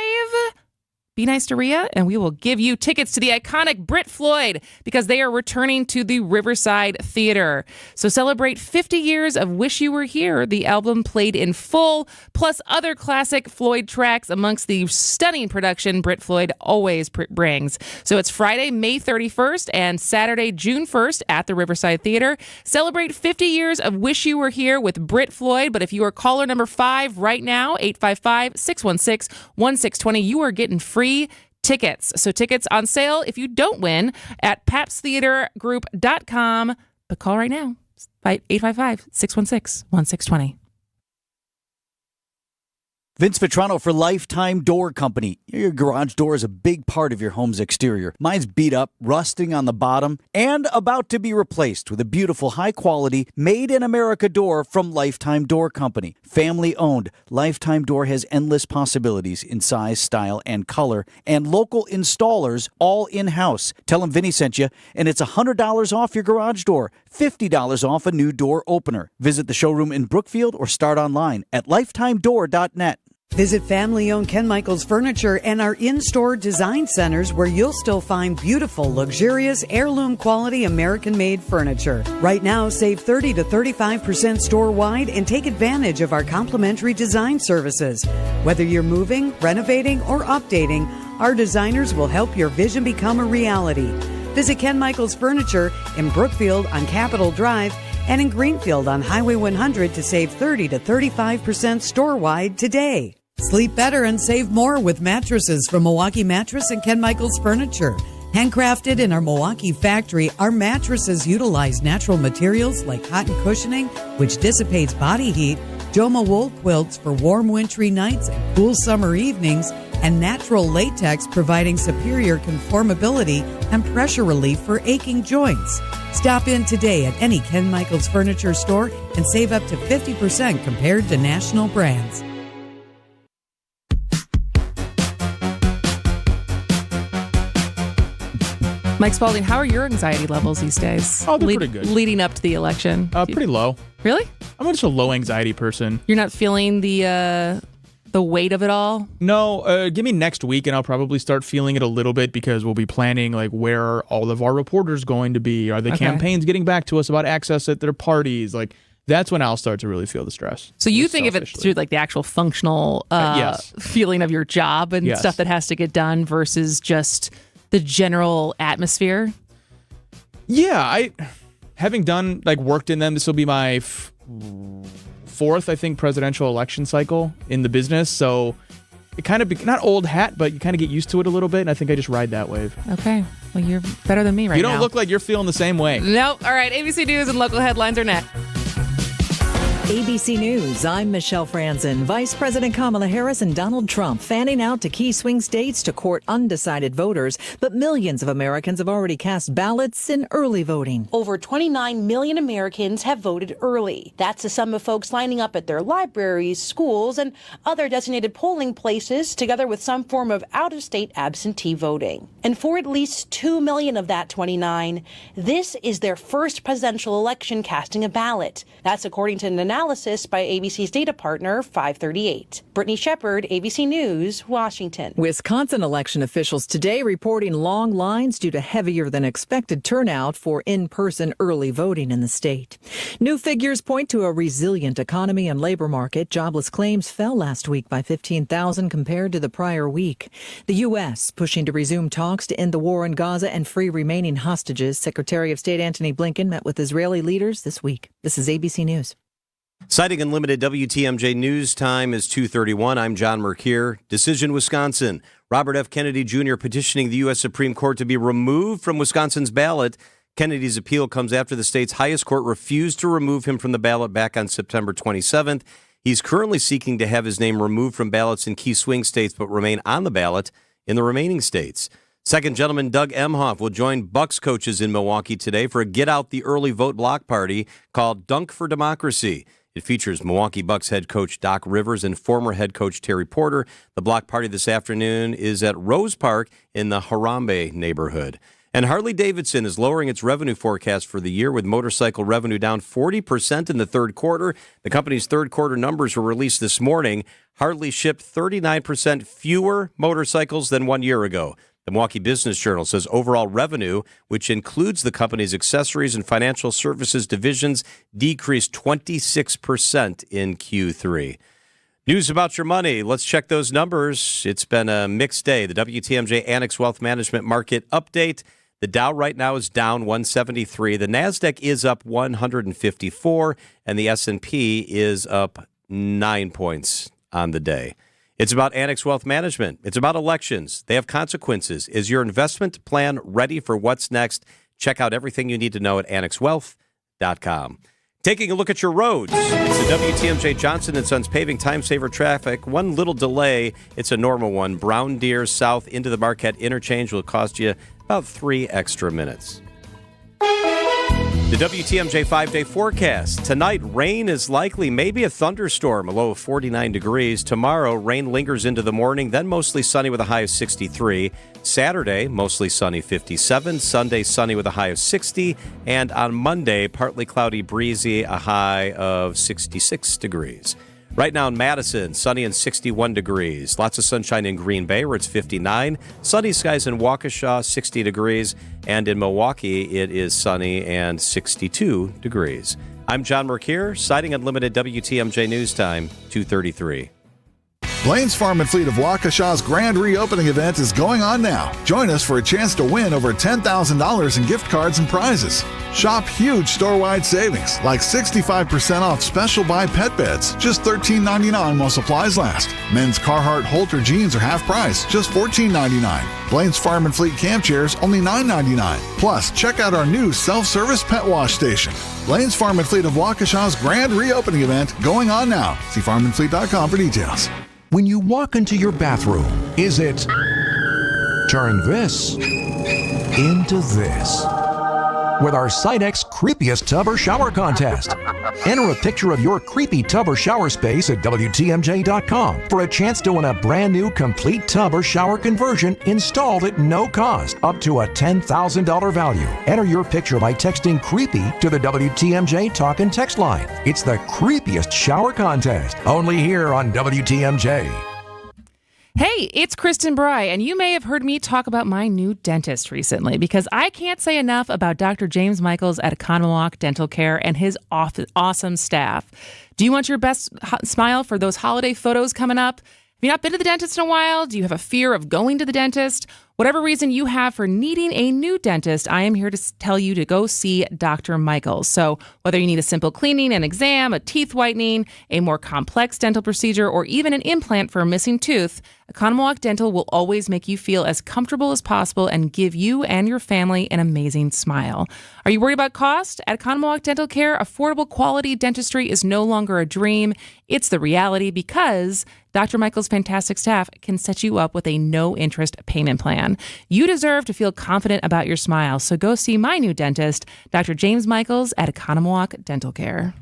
S15: be nice to Rhea, and we will give you tickets to the iconic Brit Floyd because they are returning to the Riverside Theater. So celebrate 50 years of Wish You Were Here, the album played in full, plus other classic Floyd tracks amongst the stunning production Brit Floyd always brings. So it's Friday, May 31st and Saturday, June 1st at the Riverside Theater. Celebrate 50 years of Wish You Were Here with Brit Floyd. But if you are caller number 5 right now, 855-616-1620, you are getting free tickets. So tickets on sale if you don't win at papstheatergroup.com. But call right now, 855-616-1620.
S5: Vince Vitrano for Lifetime Door Company. Your garage door is a big part of your home's exterior. Mine's beat up, rusting on the bottom, and about to be replaced with a beautiful, high-quality, made-in-America door from Lifetime Door Company. Family-owned, Lifetime Door has endless possibilities in size, style, and color, and local installers all in-house. Tell them Vinny sent you, and it's $100 off your garage door, $50 off a new door opener. Visit the showroom in Brookfield or start online at lifetimedoor.net.
S19: Visit family-owned Ken Michaels Furniture and our in-store design centers where you'll still find beautiful, luxurious, heirloom-quality American-made furniture. Right now, save 30 to 35% store-wide and take advantage of our complimentary design services. Whether you're moving, renovating, or updating, our designers will help your vision become a reality. Visit Ken Michaels Furniture in Brookfield on Capitol Drive and in Greenfield on Highway 100 to save 30 to 35% store-wide today. Sleep better and save more with mattresses from Milwaukee Mattress and Ken Michaels Furniture. Handcrafted in our Milwaukee factory, our mattresses utilize natural materials like cotton cushioning, which dissipates body heat, Joma wool quilts for warm wintry nights and cool summer evenings, and natural latex providing superior conformability and pressure relief for aching joints. Stop in today at any Ken Michaels Furniture store and save up to 50% compared to national brands.
S15: Mike Spalding, how are your anxiety levels these days?
S17: Oh, they're pretty good.
S15: Leading up to the election?
S17: Pretty low.
S15: Really?
S17: I'm just a low anxiety person.
S15: You're not feeling the weight of it all?
S17: No, give me next week and I'll probably start feeling it a little bit because we'll be planning like where are all of our reporters going to be? Are the campaigns getting back to us about access at their parties? Like that's when I'll start to really feel the stress.
S15: So you think of it through like the actual functional
S17: yes.
S15: feeling of your job and
S17: Yes.
S15: stuff that has to get done versus just the general atmosphere?
S17: Yeah, having done like worked in them, this will be my fourth, I think, presidential election cycle in the business. So it kind of, not old hat, but you kind of get used to it a little bit. And I think I just ride that wave.
S15: Okay. Well, you're better than me right now.
S17: You don't look like you're feeling the same way.
S15: Nope. All right. ABC News and local headlines are next.
S20: ABC News, I'm Michelle Franzen. Vice President Kamala Harris and Donald Trump fanning out to key swing states to court undecided voters, but millions of Americans have already cast ballots in early voting.
S21: Over 29 million Americans have voted early. That's the sum of folks lining up at their libraries, schools, and other designated polling places, together with some form of out-of-state absentee voting. And for at least 2 million of that 29, this is their first presidential election casting a ballot. That's according to the analysis by ABC's data partner 538. Brittany Shepard, ABC News, Washington.
S20: Wisconsin election officials today reporting long lines due to heavier than expected turnout for in-person early voting in the state. New figures point to a resilient economy and labor market. Jobless claims fell last week by 15,000 compared to the prior week. The U.S. pushing to resume talks to end the war in Gaza and free remaining hostages. Secretary of State Antony Blinken met with Israeli leaders this week. This is ABC News.
S6: Citing Unlimited WTMJ News Time is 2:31. I'm John Mercure. Decision, Wisconsin. Robert F. Kennedy Jr. petitioning the U.S. Supreme Court to be removed from Wisconsin's ballot. Kennedy's appeal comes after the state's highest court refused to remove him from the ballot back on September 27th. He's currently seeking to have his name removed from ballots in key swing states but remain on the ballot in the remaining states. Second gentleman Doug Emhoff will join Bucks coaches in Milwaukee today for a Get Out the Early Vote block party called Dunk for Democracy. It features Milwaukee Bucks head coach Doc Rivers and former head coach Terry Porter. The block party this afternoon is at Rose Park in the Harambe neighborhood. And Harley-Davidson is lowering its revenue forecast for the year, with motorcycle revenue down 40% in the third quarter. The company's third quarter numbers were released this morning. Harley shipped 39% fewer motorcycles than 1 year ago. The Milwaukee Business Journal says overall revenue, which includes the company's accessories and financial services divisions, decreased 26% in Q3. News about your money. Let's check those numbers. It's been a mixed day. The WTMJ Annex Wealth Management Market Update. The Dow right now is down 173. The NASDAQ is up 154, and the S&P is up 9 points on the day. It's about Annex Wealth Management. It's about elections. They have consequences. Is your investment plan ready for what's next? Check out everything you need to know at annexwealth.com. Taking a look at your roads. It's the WTMJ Johnson & Sons Paving Time Saver Traffic. One little delay. It's a normal one. Brown Deer south into the Marquette interchange will cost you about 3 extra minutes. The WTMJ 5-day forecast. Tonight, rain is likely, maybe a thunderstorm, a low of 49 degrees. Tomorrow, rain lingers into the morning, then mostly sunny with a high of 63. Saturday, mostly sunny, 57. Sunday, sunny with a high of 60. And on Monday, partly cloudy, breezy, a high of 66 degrees. Right now in Madison, sunny and 61 degrees. Lots of sunshine in Green Bay, where it's 59. Sunny skies in Waukesha, 60 degrees. And in Milwaukee, it is sunny and 62 degrees. I'm John Mercure, citing Unlimited WTMJ News Time, 2:33.
S7: Blaine's Farm and Fleet of Waukesha's grand reopening event is going on now. Join us for a chance to win over $10,000 in gift cards and prizes. Shop huge store-wide savings, like 65% off special buy pet beds, just $13.99 while supplies last. Men's Carhartt Halter jeans are half price, just $14.99. Blaine's Farm and Fleet camp chairs, only $9.99. Plus, check out our new self-service pet wash station. Blaine's Farm and Fleet of Waukesha's grand reopening event going on now. See farmandfleet.com for details.
S10: When you walk into your bathroom, is it turn this into this? With our SiteX Creepiest Tub or Shower Contest. Enter a picture of your creepy tub or shower space at WTMJ.com for a chance to win a brand new complete tub or shower conversion installed at no cost, up to a $10,000 value. Enter your picture by texting creepy to the WTMJ talk and text line. It's the Creepiest Shower Contest, only here on WTMJ.
S15: Hey, it's Kristen Bry, and you may have heard me talk about my new dentist recently because I can't say enough about Dr. James Michaels at Economwalk Dental Care and his awesome staff. Do you want your best smile for those holiday photos coming up? Have you not been to the dentist in a while? Do you have a fear of going to the dentist? Whatever reason you have for needing a new dentist, I am here to tell you to go see Dr. Michaels. So whether you need a simple cleaning, an exam, a teeth whitening, a more complex dental procedure, or even an implant for a missing tooth, Economwalk Dental will always make you feel as comfortable as possible and give you and your family an amazing smile. Are you worried about cost? At Economwalk Dental Care, affordable quality dentistry is no longer a dream. It's the reality because Dr. Michaels' fantastic staff can set you up with a no-interest payment plan. You deserve to feel confident about your smile, so go see my new dentist, Dr. James Michaels at Economwalk Dental Care.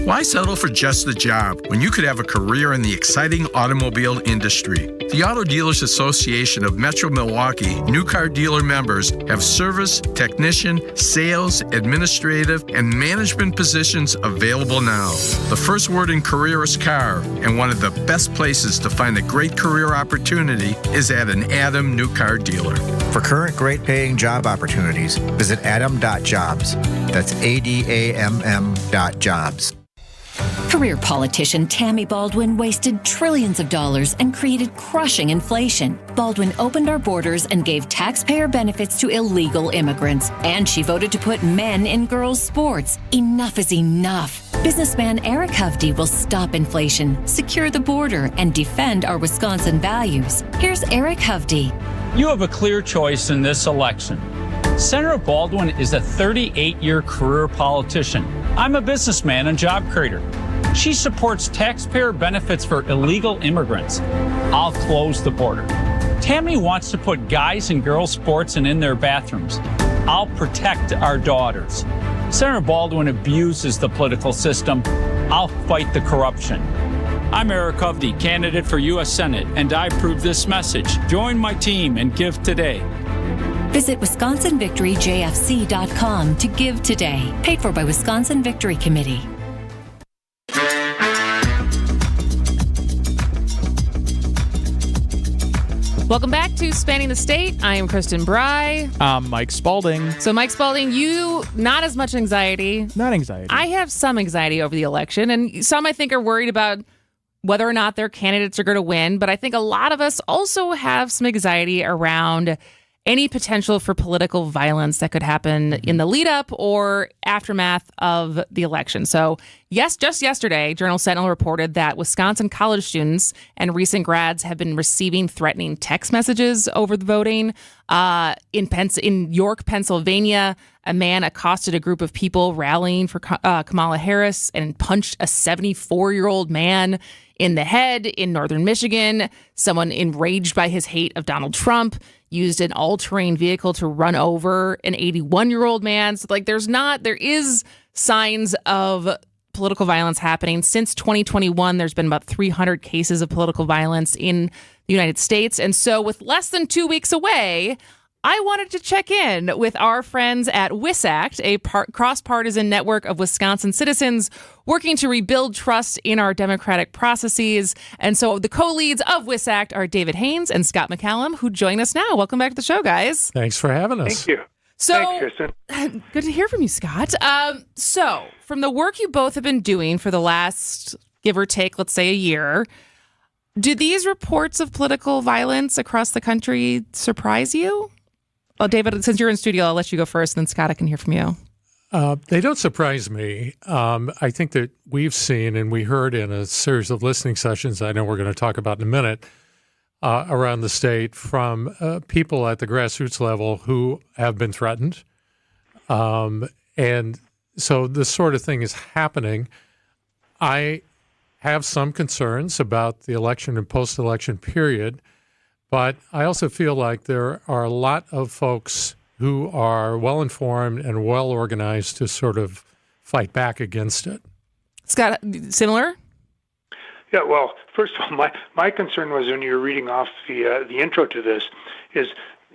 S9: Why settle for just the job when you could have a career in the exciting automobile industry? The Auto Dealers Association of Metro Milwaukee new car dealer members have service, technician, sales, administrative, and management positions available now. The first word in career is car, and one of the best places to find a great career opportunity is at an Adam new car dealer.
S13: For current great paying job opportunities, visit adam.jobs. That's ADAMM.jobs.
S22: Career politician Tammy Baldwin wasted trillions of dollars and created crushing inflation. Baldwin opened our borders and gave taxpayer benefits to illegal immigrants. And she voted to put men in girls' sports. Enough is enough. Businessman Eric Hovde will stop inflation, secure the border, and defend our Wisconsin values. Here's Eric Hovde.
S23: You have a clear choice in this election. Senator Baldwin is a 38-year career politician. I'm a businessman and job creator. She supports taxpayer benefits for illegal immigrants. I'll close the border. Tammy wants to put guys and girls sports and in their bathrooms. I'll protect our daughters. Senator Baldwin abuses the political system. I'll fight the corruption. I'm Eric Hovde, candidate for U.S. Senate, and I approve this message. Join my team and give today.
S22: Visit WisconsinVictoryJFC.com to give today. Paid for by Wisconsin Victory Committee.
S15: Welcome back to Spanning the State. I am Kristen Bry.
S17: I'm Mike Spalding.
S15: So, Mike Spalding, you not as much anxiety.
S17: Not anxiety.
S15: I have some anxiety over the election, and some I think are worried about whether or not their candidates are going to win. But I think a lot of us also have some anxiety around any potential for political violence that could happen in the lead up or aftermath of the election. So, yes, just yesterday, Journal Sentinel reported that Wisconsin college students and recent grads have been receiving threatening text messages over the voting. In York, Pennsylvania, a man accosted a group of people rallying for Kamala Harris and punched a 74-year-old man in the head. In northern Michigan, someone enraged by his hate of Donald Trump used an all-terrain vehicle to run over an 81-year-old man. So, there is signs of political violence happening. Since 2021, there's been about 300 cases of political violence in the United States. And so with less than 2 weeks away, I wanted to check in with our friends at WISACT, a cross-partisan network of Wisconsin citizens working to rebuild trust in our democratic processes. And so the co-leads of WISACT are David Haynes and Scott McCallum, who join us now. Welcome back to the show, guys.
S24: Thanks for having us.
S25: Thank you.
S15: So,
S25: thanks, Kristen.
S15: Good to hear from you, Scott. So from the work you both have been doing for the last, give or take, let's say a year, do these reports of political violence across the country surprise you? Well, David, since you're in studio, I'll let you go first, and then Scott, I can hear from you.
S24: They don't surprise me. I think that we've seen, and we heard in a series of listening sessions I know we're going to talk about in a minute, around the state from people at the grassroots level who have been threatened. And so this sort of thing is happening. I have some concerns about the election and post-election period, but I also feel like there are a lot of folks who are well-informed and well-organized to sort of fight back against it.
S15: Scott, similar?
S25: Yeah, well, first of all, my concern was when you were reading off the intro to this is,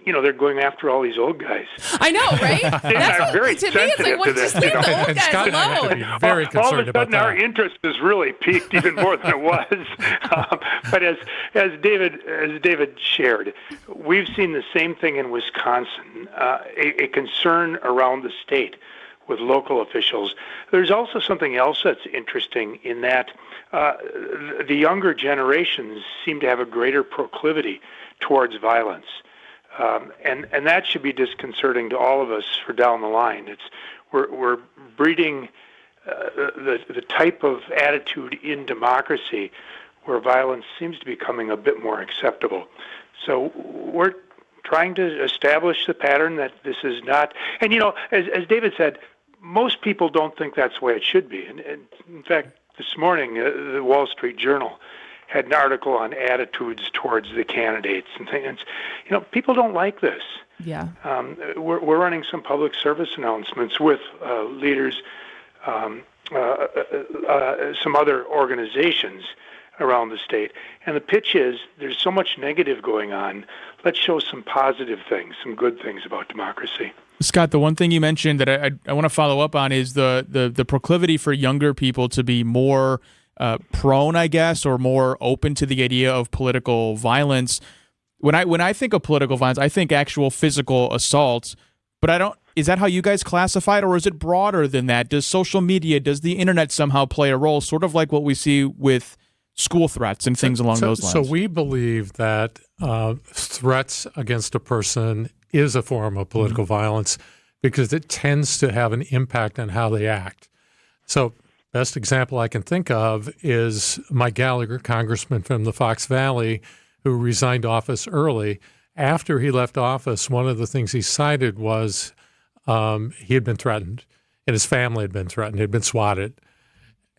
S25: they're going after all these old guys.
S15: I know, right?
S25: I'm very sensitive to this.
S15: Just leave the old guys alone.
S24: Very concerned about that.
S25: All of a sudden, our interest has really peaked even more than it was. But as David shared, we've seen the same thing in Wisconsin, a concern around the state with local officials. There's also something else that's interesting in that the younger generations seem to have a greater proclivity towards violence. And that should be disconcerting to all of us for down the line. We're breeding the type of attitude in democracy where violence seems to be becoming a bit more acceptable. So we're trying to establish the pattern that this is not. And as David said, most people don't think that's the way it should be. And in fact, this morning, the Wall Street Journal had an article on attitudes towards the candidates and things. People don't like this.
S15: Yeah.
S25: We're running some public service announcements with leaders some other organizations around the state. And the pitch is there's so much negative going on. Let's show some positive things, some good things about democracy.
S17: Scott, the one thing you mentioned that I want to follow up on is the proclivity for younger people to be more prone, I guess, or more open to the idea of political violence. When I think of political violence, I think actual physical assaults, but I don't. Is that how you guys classify it, or is it broader than that? Does social media, does the internet somehow play a role, sort of like what we see with school threats and things along those lines?
S24: So we believe that threats against a person is a form of political violence because it tends to have an impact on how they act. So best example I can think of is Mike Gallagher, congressman from the Fox Valley, who resigned office early. After he left office, one of the things he cited was he had been threatened, and his family had been threatened, had been swatted.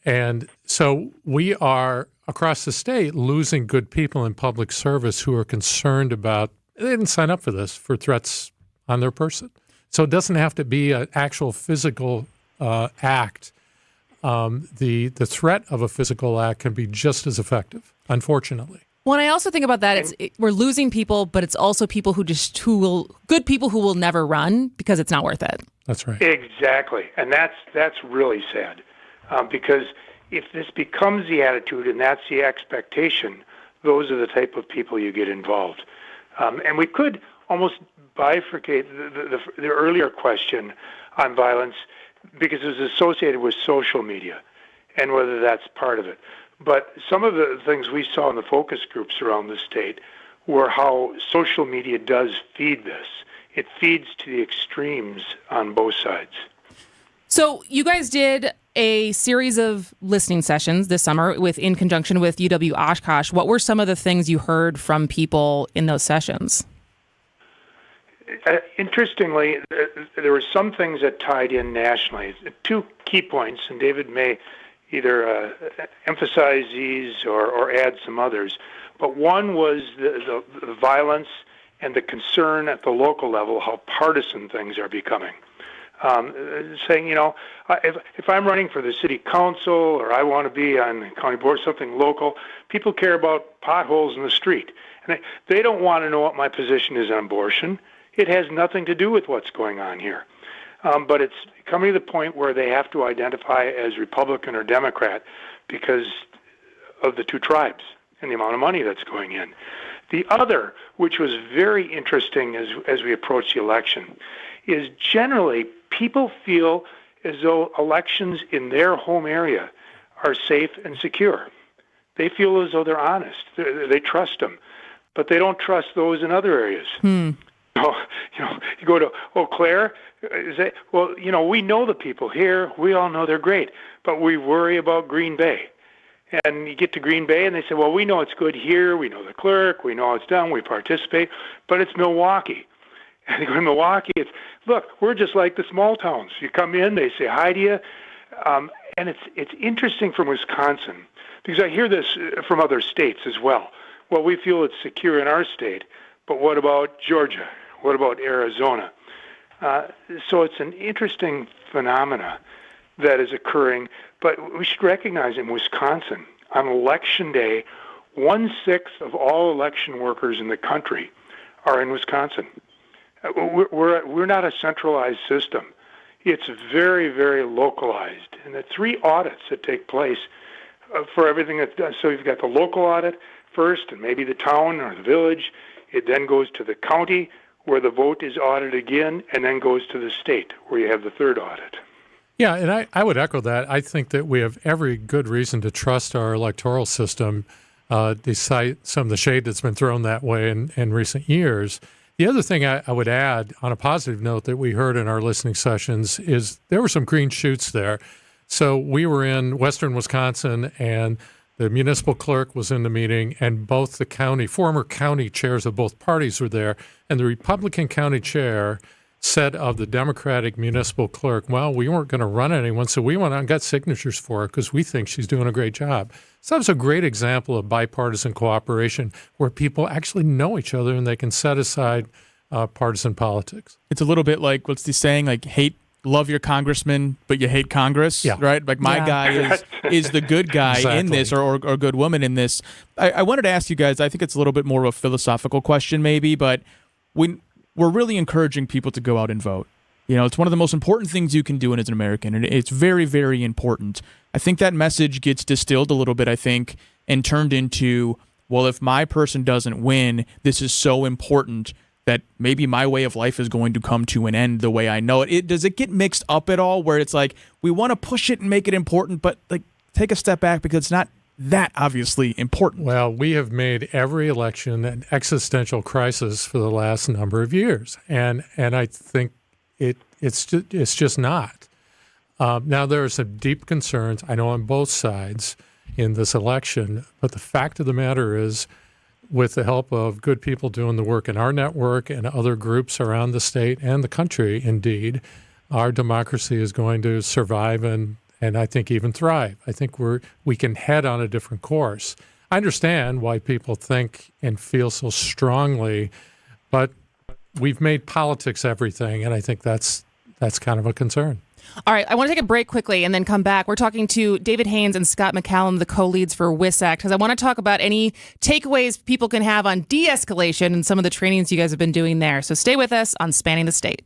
S24: And so we are, across the state, losing good people in public service who are concerned about, they didn't sign up for this, for threats on their person. So it doesn't have to be an actual physical act. The threat of a physical act can be just as effective, unfortunately.
S15: When I also think about that, we're losing people, but it's also people good people who will never run because it's not worth it.
S24: That's right.
S25: Exactly, and that's really sad, because if this becomes the attitude and that's the expectation, those are the type of people you get involved. And we could almost bifurcate the earlier question on violence because it was associated with social media and whether that's part of it. But some of the things we saw in the focus groups around the state were how social media does feed this. It feeds to the extremes on both sides.
S15: So you guys did a series of listening sessions this summer in conjunction with UW Oshkosh. What were some of the things you heard from people in those sessions?
S25: Interestingly, there were some things that tied in nationally. 2 key points, and David may either emphasize these or add some others. But one was the violence and the concern at the local level, how partisan things are becoming. Saying, if I'm running for the city council or I want to be on the county board, something local, people care about potholes in the street. And they don't want to know what my position is on abortion. It has nothing to do with what's going on here. But it's coming to the point where they have to identify as Republican or Democrat because of the 2 tribes and the amount of money that's going in. The other, which was very interesting as we approach the election, is generally people feel as though elections in their home area are safe and secure. They feel as though they're honest. They trust them, but they don't trust those in other areas. You go to Eau Claire, we know the people here. We all know they're great, but we worry about Green Bay. And you get to Green Bay, and they say, well, we know it's good here. We know the clerk. We know it's done. We participate. But it's Milwaukee. And they go to Milwaukee. Look, we're just like the small towns. You come in, they say hi to you. And it's interesting from Wisconsin, because I hear this from other states as well. Well, we feel it's secure in our state, but what about Georgia? What about Arizona? So it's an interesting phenomena that is occurring, but we should recognize in Wisconsin, on Election Day, 1/6 of all election workers in the country are in Wisconsin. We're not a centralized system. It's very, very localized. And the 3 audits that take place for everything that's done. So you've got the local audit first, and maybe the town or the village. It then goes to the county, where the vote is audited again, and then goes to the state, where you have the 3rd audit.
S24: Yeah, and I would echo that. I think that we have every good reason to trust our electoral system, despite some of the shade that's been thrown that way in recent years. The other thing I would add, on a positive note, that we heard in our listening sessions is there were some green shoots there. So we were in western Wisconsin, and the municipal clerk was in the meeting, and both the former county chairs of both parties were there, and the Republican county chair said of the Democratic municipal clerk, well, we weren't going to run anyone, so we went out and got signatures for her because we think she's doing a great job. So that was a great example of bipartisan cooperation where people actually know each other and they can set aside partisan politics.
S17: It's a little bit like, what's the saying, like hate love your congressman, but you hate Congress, right? Like my guy is the good guy in this or good woman in this. I wanted to ask you guys, I think it's a little bit more of a philosophical question maybe, but we're really encouraging people to go out and vote. You know, it's one of the most important things you can do as an American, and it's very, very important. I think that message gets distilled a little bit, I think, and turned into, well, if my person doesn't win, this is so important that maybe my way of life is going to come to an end the way I know it. Does it get mixed up at all where it's like we want to push it and make it important, but like take a step back because it's not that obviously important?
S24: Well, we have made every election an existential crisis for the last number of years, and I think it's just not. Now, there are some deep concerns, I know, on both sides in this election, but the fact of the matter is, with the help of good people doing the work in our network and other groups around the state and the country, indeed, our democracy is going to survive and I think even thrive. I think we can head on a different course. I understand why people think and feel so strongly, but we've made politics everything, and I think that's kind of a concern.
S15: All right, I want to take a break quickly and then come back. We're talking to David Haynes and Scott McCallum, the co-leads for WISAC, because I want to talk about any takeaways people can have on de-escalation and some of the trainings you guys have been doing there. So stay with us on Spanning the State.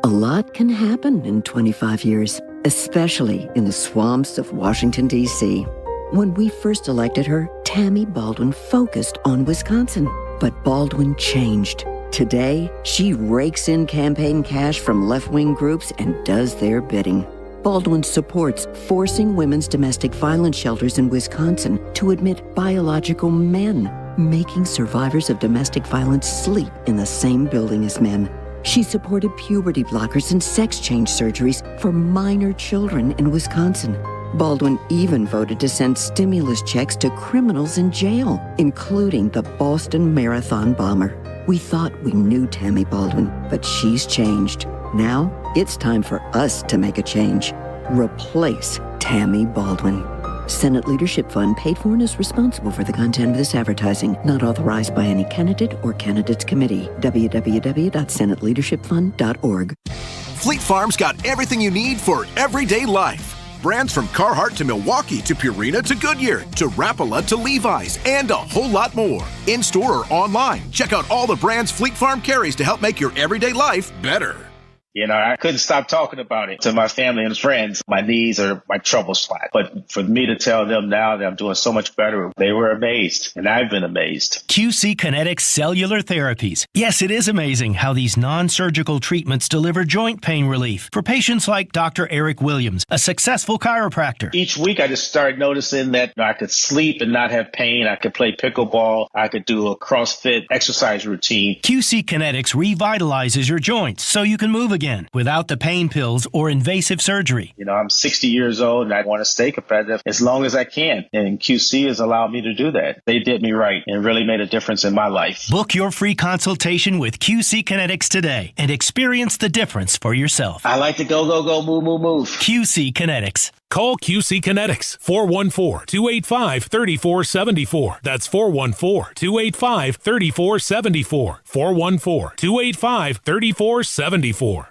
S11: A lot can happen in 25 years, especially in the swamps of Washington, D.C. When we first elected her, Tammy Baldwin focused on Wisconsin, but Baldwin changed. Today, she rakes in campaign cash from left-wing groups and does their bidding. Baldwin supports forcing women's domestic violence shelters in Wisconsin to admit biological men, making survivors of domestic violence sleep in the same building as men. She supported puberty blockers and sex change surgeries for minor children in Wisconsin. Baldwin even voted to send stimulus checks to criminals in jail, including the Boston Marathon bomber. We thought we knew Tammy Baldwin, but she's changed. Now it's time for us to make a change. Replace Tammy Baldwin. Senate Leadership Fund paid for and is responsible for the content of this advertising, not authorized by any candidate or candidates committee. www.senateleadershipfund.org.
S12: Fleet Farm's got everything you need for everyday life. Brands from Carhartt to Milwaukee to Purina to Goodyear to Rapala to Levi's and a whole lot more. In-store or online, check out all the brands Fleet Farm carries to help make your everyday life better.
S14: You know, I couldn't stop talking about it to my family and friends. My knees are my trouble spot. But for me to tell them now that I'm doing so much better, they were amazed, and I've been amazed.
S16: QC Kinetics Cellular Therapies. Yes, it is amazing how these non-surgical treatments deliver joint pain relief for patients like Dr. Eric Williams, a successful chiropractor.
S14: Each week, I just started noticing that I could sleep and not have pain. I could play pickleball. I could do a CrossFit exercise routine.
S16: QC Kinetics revitalizes your joints so you can move again without the pain pills or invasive surgery.
S14: You know, I'm 60 years old and I want to stay competitive as long as I can. And QC has allowed me to do that. They did me right and really made a difference in my life.
S16: Book your free consultation with QC Kinetics today and experience the difference for yourself.
S14: I like to go, move, move, move.
S16: QC Kinetics.
S18: Call QC Kinetics, 414-285-3474. That's 414-285-3474. 414-285-3474.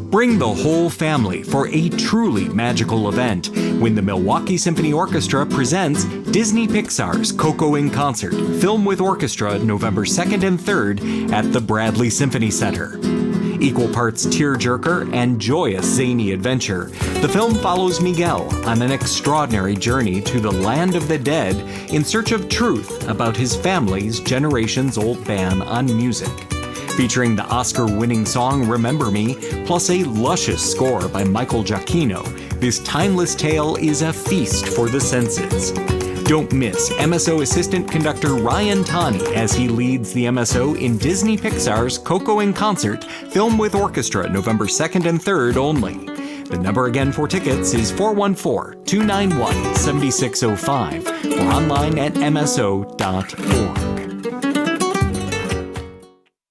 S26: Bring the whole family for a truly magical event when the Milwaukee Symphony Orchestra presents Disney Pixar's Coco in Concert, Film with Orchestra, November 2nd and 3rd at the Bradley Symphony Center. Equal parts tearjerker and joyous zany adventure, the film follows Miguel on an extraordinary journey to the land of the dead in search of truth about his family's generations-old ban on music. Featuring the Oscar-winning song Remember Me, plus a luscious score by Michael Giacchino, this timeless tale is a feast for the senses. Don't miss MSO Assistant Conductor Ryan Taney as he leads the MSO in Disney Pixar's Coco in Concert, Film with Orchestra, November 2nd and 3rd only. The number again for tickets is 414-291-7605 or online at mso.org.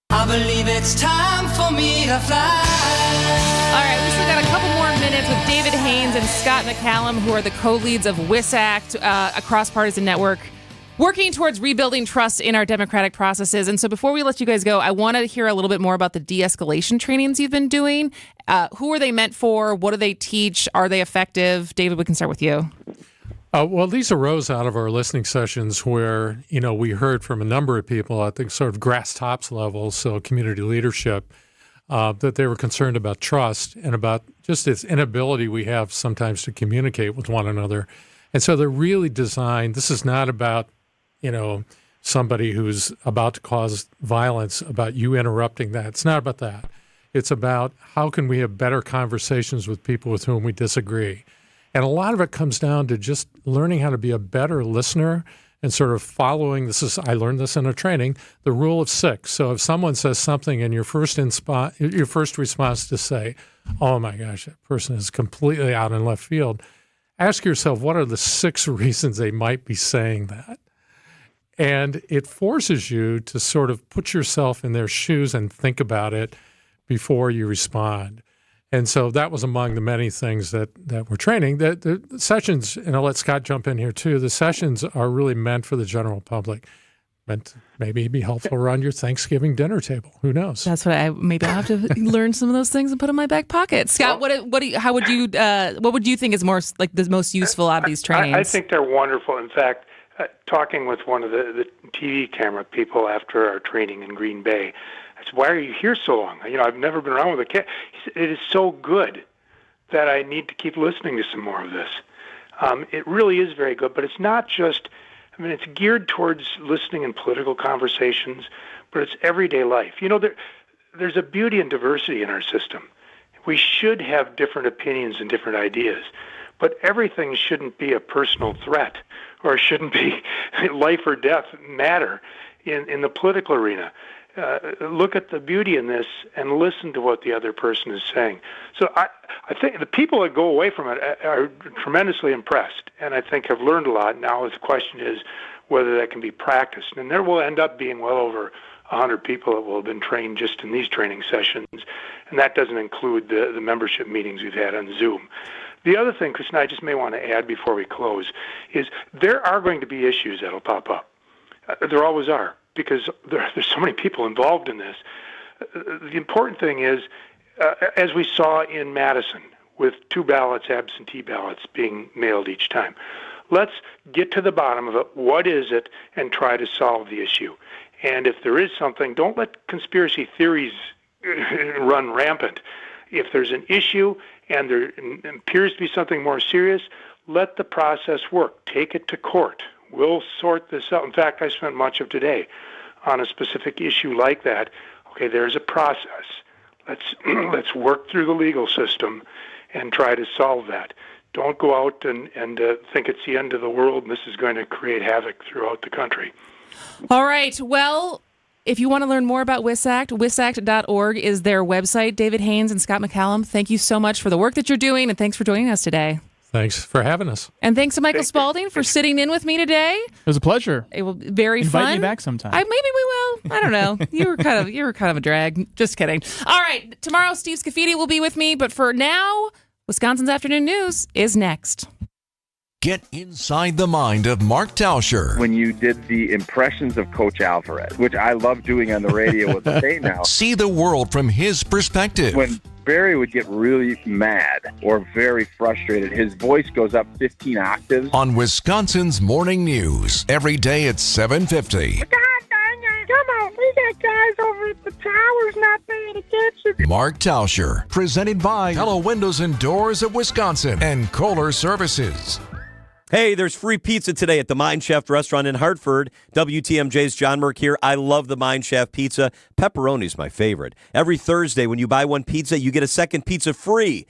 S3: I believe it's time for me to fly.
S15: All right, we still got a couple more minutes with David Haynes and Scott McCallum, who are the co-leads of WISAC, a cross-partisan network working towards rebuilding trust in our democratic processes. And so before we let you guys go, I want to hear a little bit more about the de-escalation trainings you've been doing. Who are they meant for? What do they teach? Are they effective? David, we can start with you.
S24: Well, these arose out of our listening sessions where, we heard from a number of people at the sort of grass tops level, so community leadership, that they were concerned about trust and about just this inability we have sometimes to communicate with one another. And so they're really designed, this is not about, somebody who's about to cause violence, about you interrupting that. It's not about that. It's about how can we have better conversations with people with whom we disagree. And a lot of it comes down to just learning how to be a better listener and sort of following, I learned this in a training, the rule of 6. So if someone says something and your first response to say, oh my gosh, that person is completely out in left field, ask yourself, what are the 6 reasons they might be saying that? And it forces you to sort of put yourself in their shoes and think about it before you respond. And so that was among the many things that we're training. The sessions, and I'll let Scott jump in here too, the sessions are really meant for the general public, meant to maybe be helpful around your Thanksgiving dinner table. Who knows?
S15: That's what I'll have to learn some of those things and put in my back pocket. Scott, what would you think is more like the most useful out of these trainings?
S25: I think they're wonderful. In fact, talking with one of the TV camera people after our training in Green Bay, I said, why are you here so long? I've never been around with a cat. He said, it is so good that I need to keep listening to some more of this. It really is very good, but it's not just, it's geared towards listening in political conversations, but it's everyday life. There's a beauty and diversity in our system. We should have different opinions and different ideas, but everything shouldn't be a personal threat or shouldn't be life or death matter in the political arena. Look at the beauty in this and listen to what the other person is saying. So I think the people that go away from it are tremendously impressed, and I think have learned a lot. Now the question is whether that can be practiced. And there will end up being well over 100 people that will have been trained just in these training sessions, and that doesn't include the membership meetings we've had on Zoom. The other thing, Chris and I just may want to add before we close, is there are going to be issues that will pop up. There always are, because there's so many people involved in this. The important thing is, as we saw in Madison, with 2 ballots, absentee ballots, being mailed each time, let's get to the bottom of it. What is it? And try to solve the issue. And if there is something, don't let conspiracy theories run rampant. If there's an issue and there appears to be something more serious, let the process work. Take it to court. We'll sort this out. In fact, I spent much of today on a specific issue like that. Okay, there's a process. Let's work through the legal system and try to solve that. Don't go out and think it's the end of the world and this is going to create havoc throughout the country.
S15: All right. Well, if you want to learn more about WISACT, wisact.org is their website. David Haynes and Scott McCallum, thank you so much for the work that you're doing, and thanks for joining us today.
S24: Thanks for having us.
S15: And thanks to Michael Spalding for sitting in with me today.
S17: It was a pleasure.
S15: It will be very fun.
S17: Invite me back sometime.
S15: Maybe we will. I don't know. You were kind of a drag. Just kidding. All right. Tomorrow, Steve Scafidi will be with me. But for now, Wisconsin's Afternoon News is next.
S10: Get inside the mind of Mark Tauscher.
S1: When you did the impressions of Coach Alvarez, which I love doing on the radio with the state now.
S10: See the world from his perspective.
S1: When Barry would get really mad or very frustrated, his voice goes up 15 octaves.
S10: On Wisconsin's Morning News, every day at 7:50.
S2: God dang it. Come on, we got guys over at the towers not paying attention.
S10: Mark Tauscher, presented by Hello Windows and Doors of Wisconsin and Kohler Services.
S6: Hey, there's free pizza today at the Mine Shaft restaurant in Hartford. WTMJ's John Merck here. I love the Mine Shaft pizza. Pepperoni's my favorite. Every Thursday when you buy one pizza, you get a second pizza free.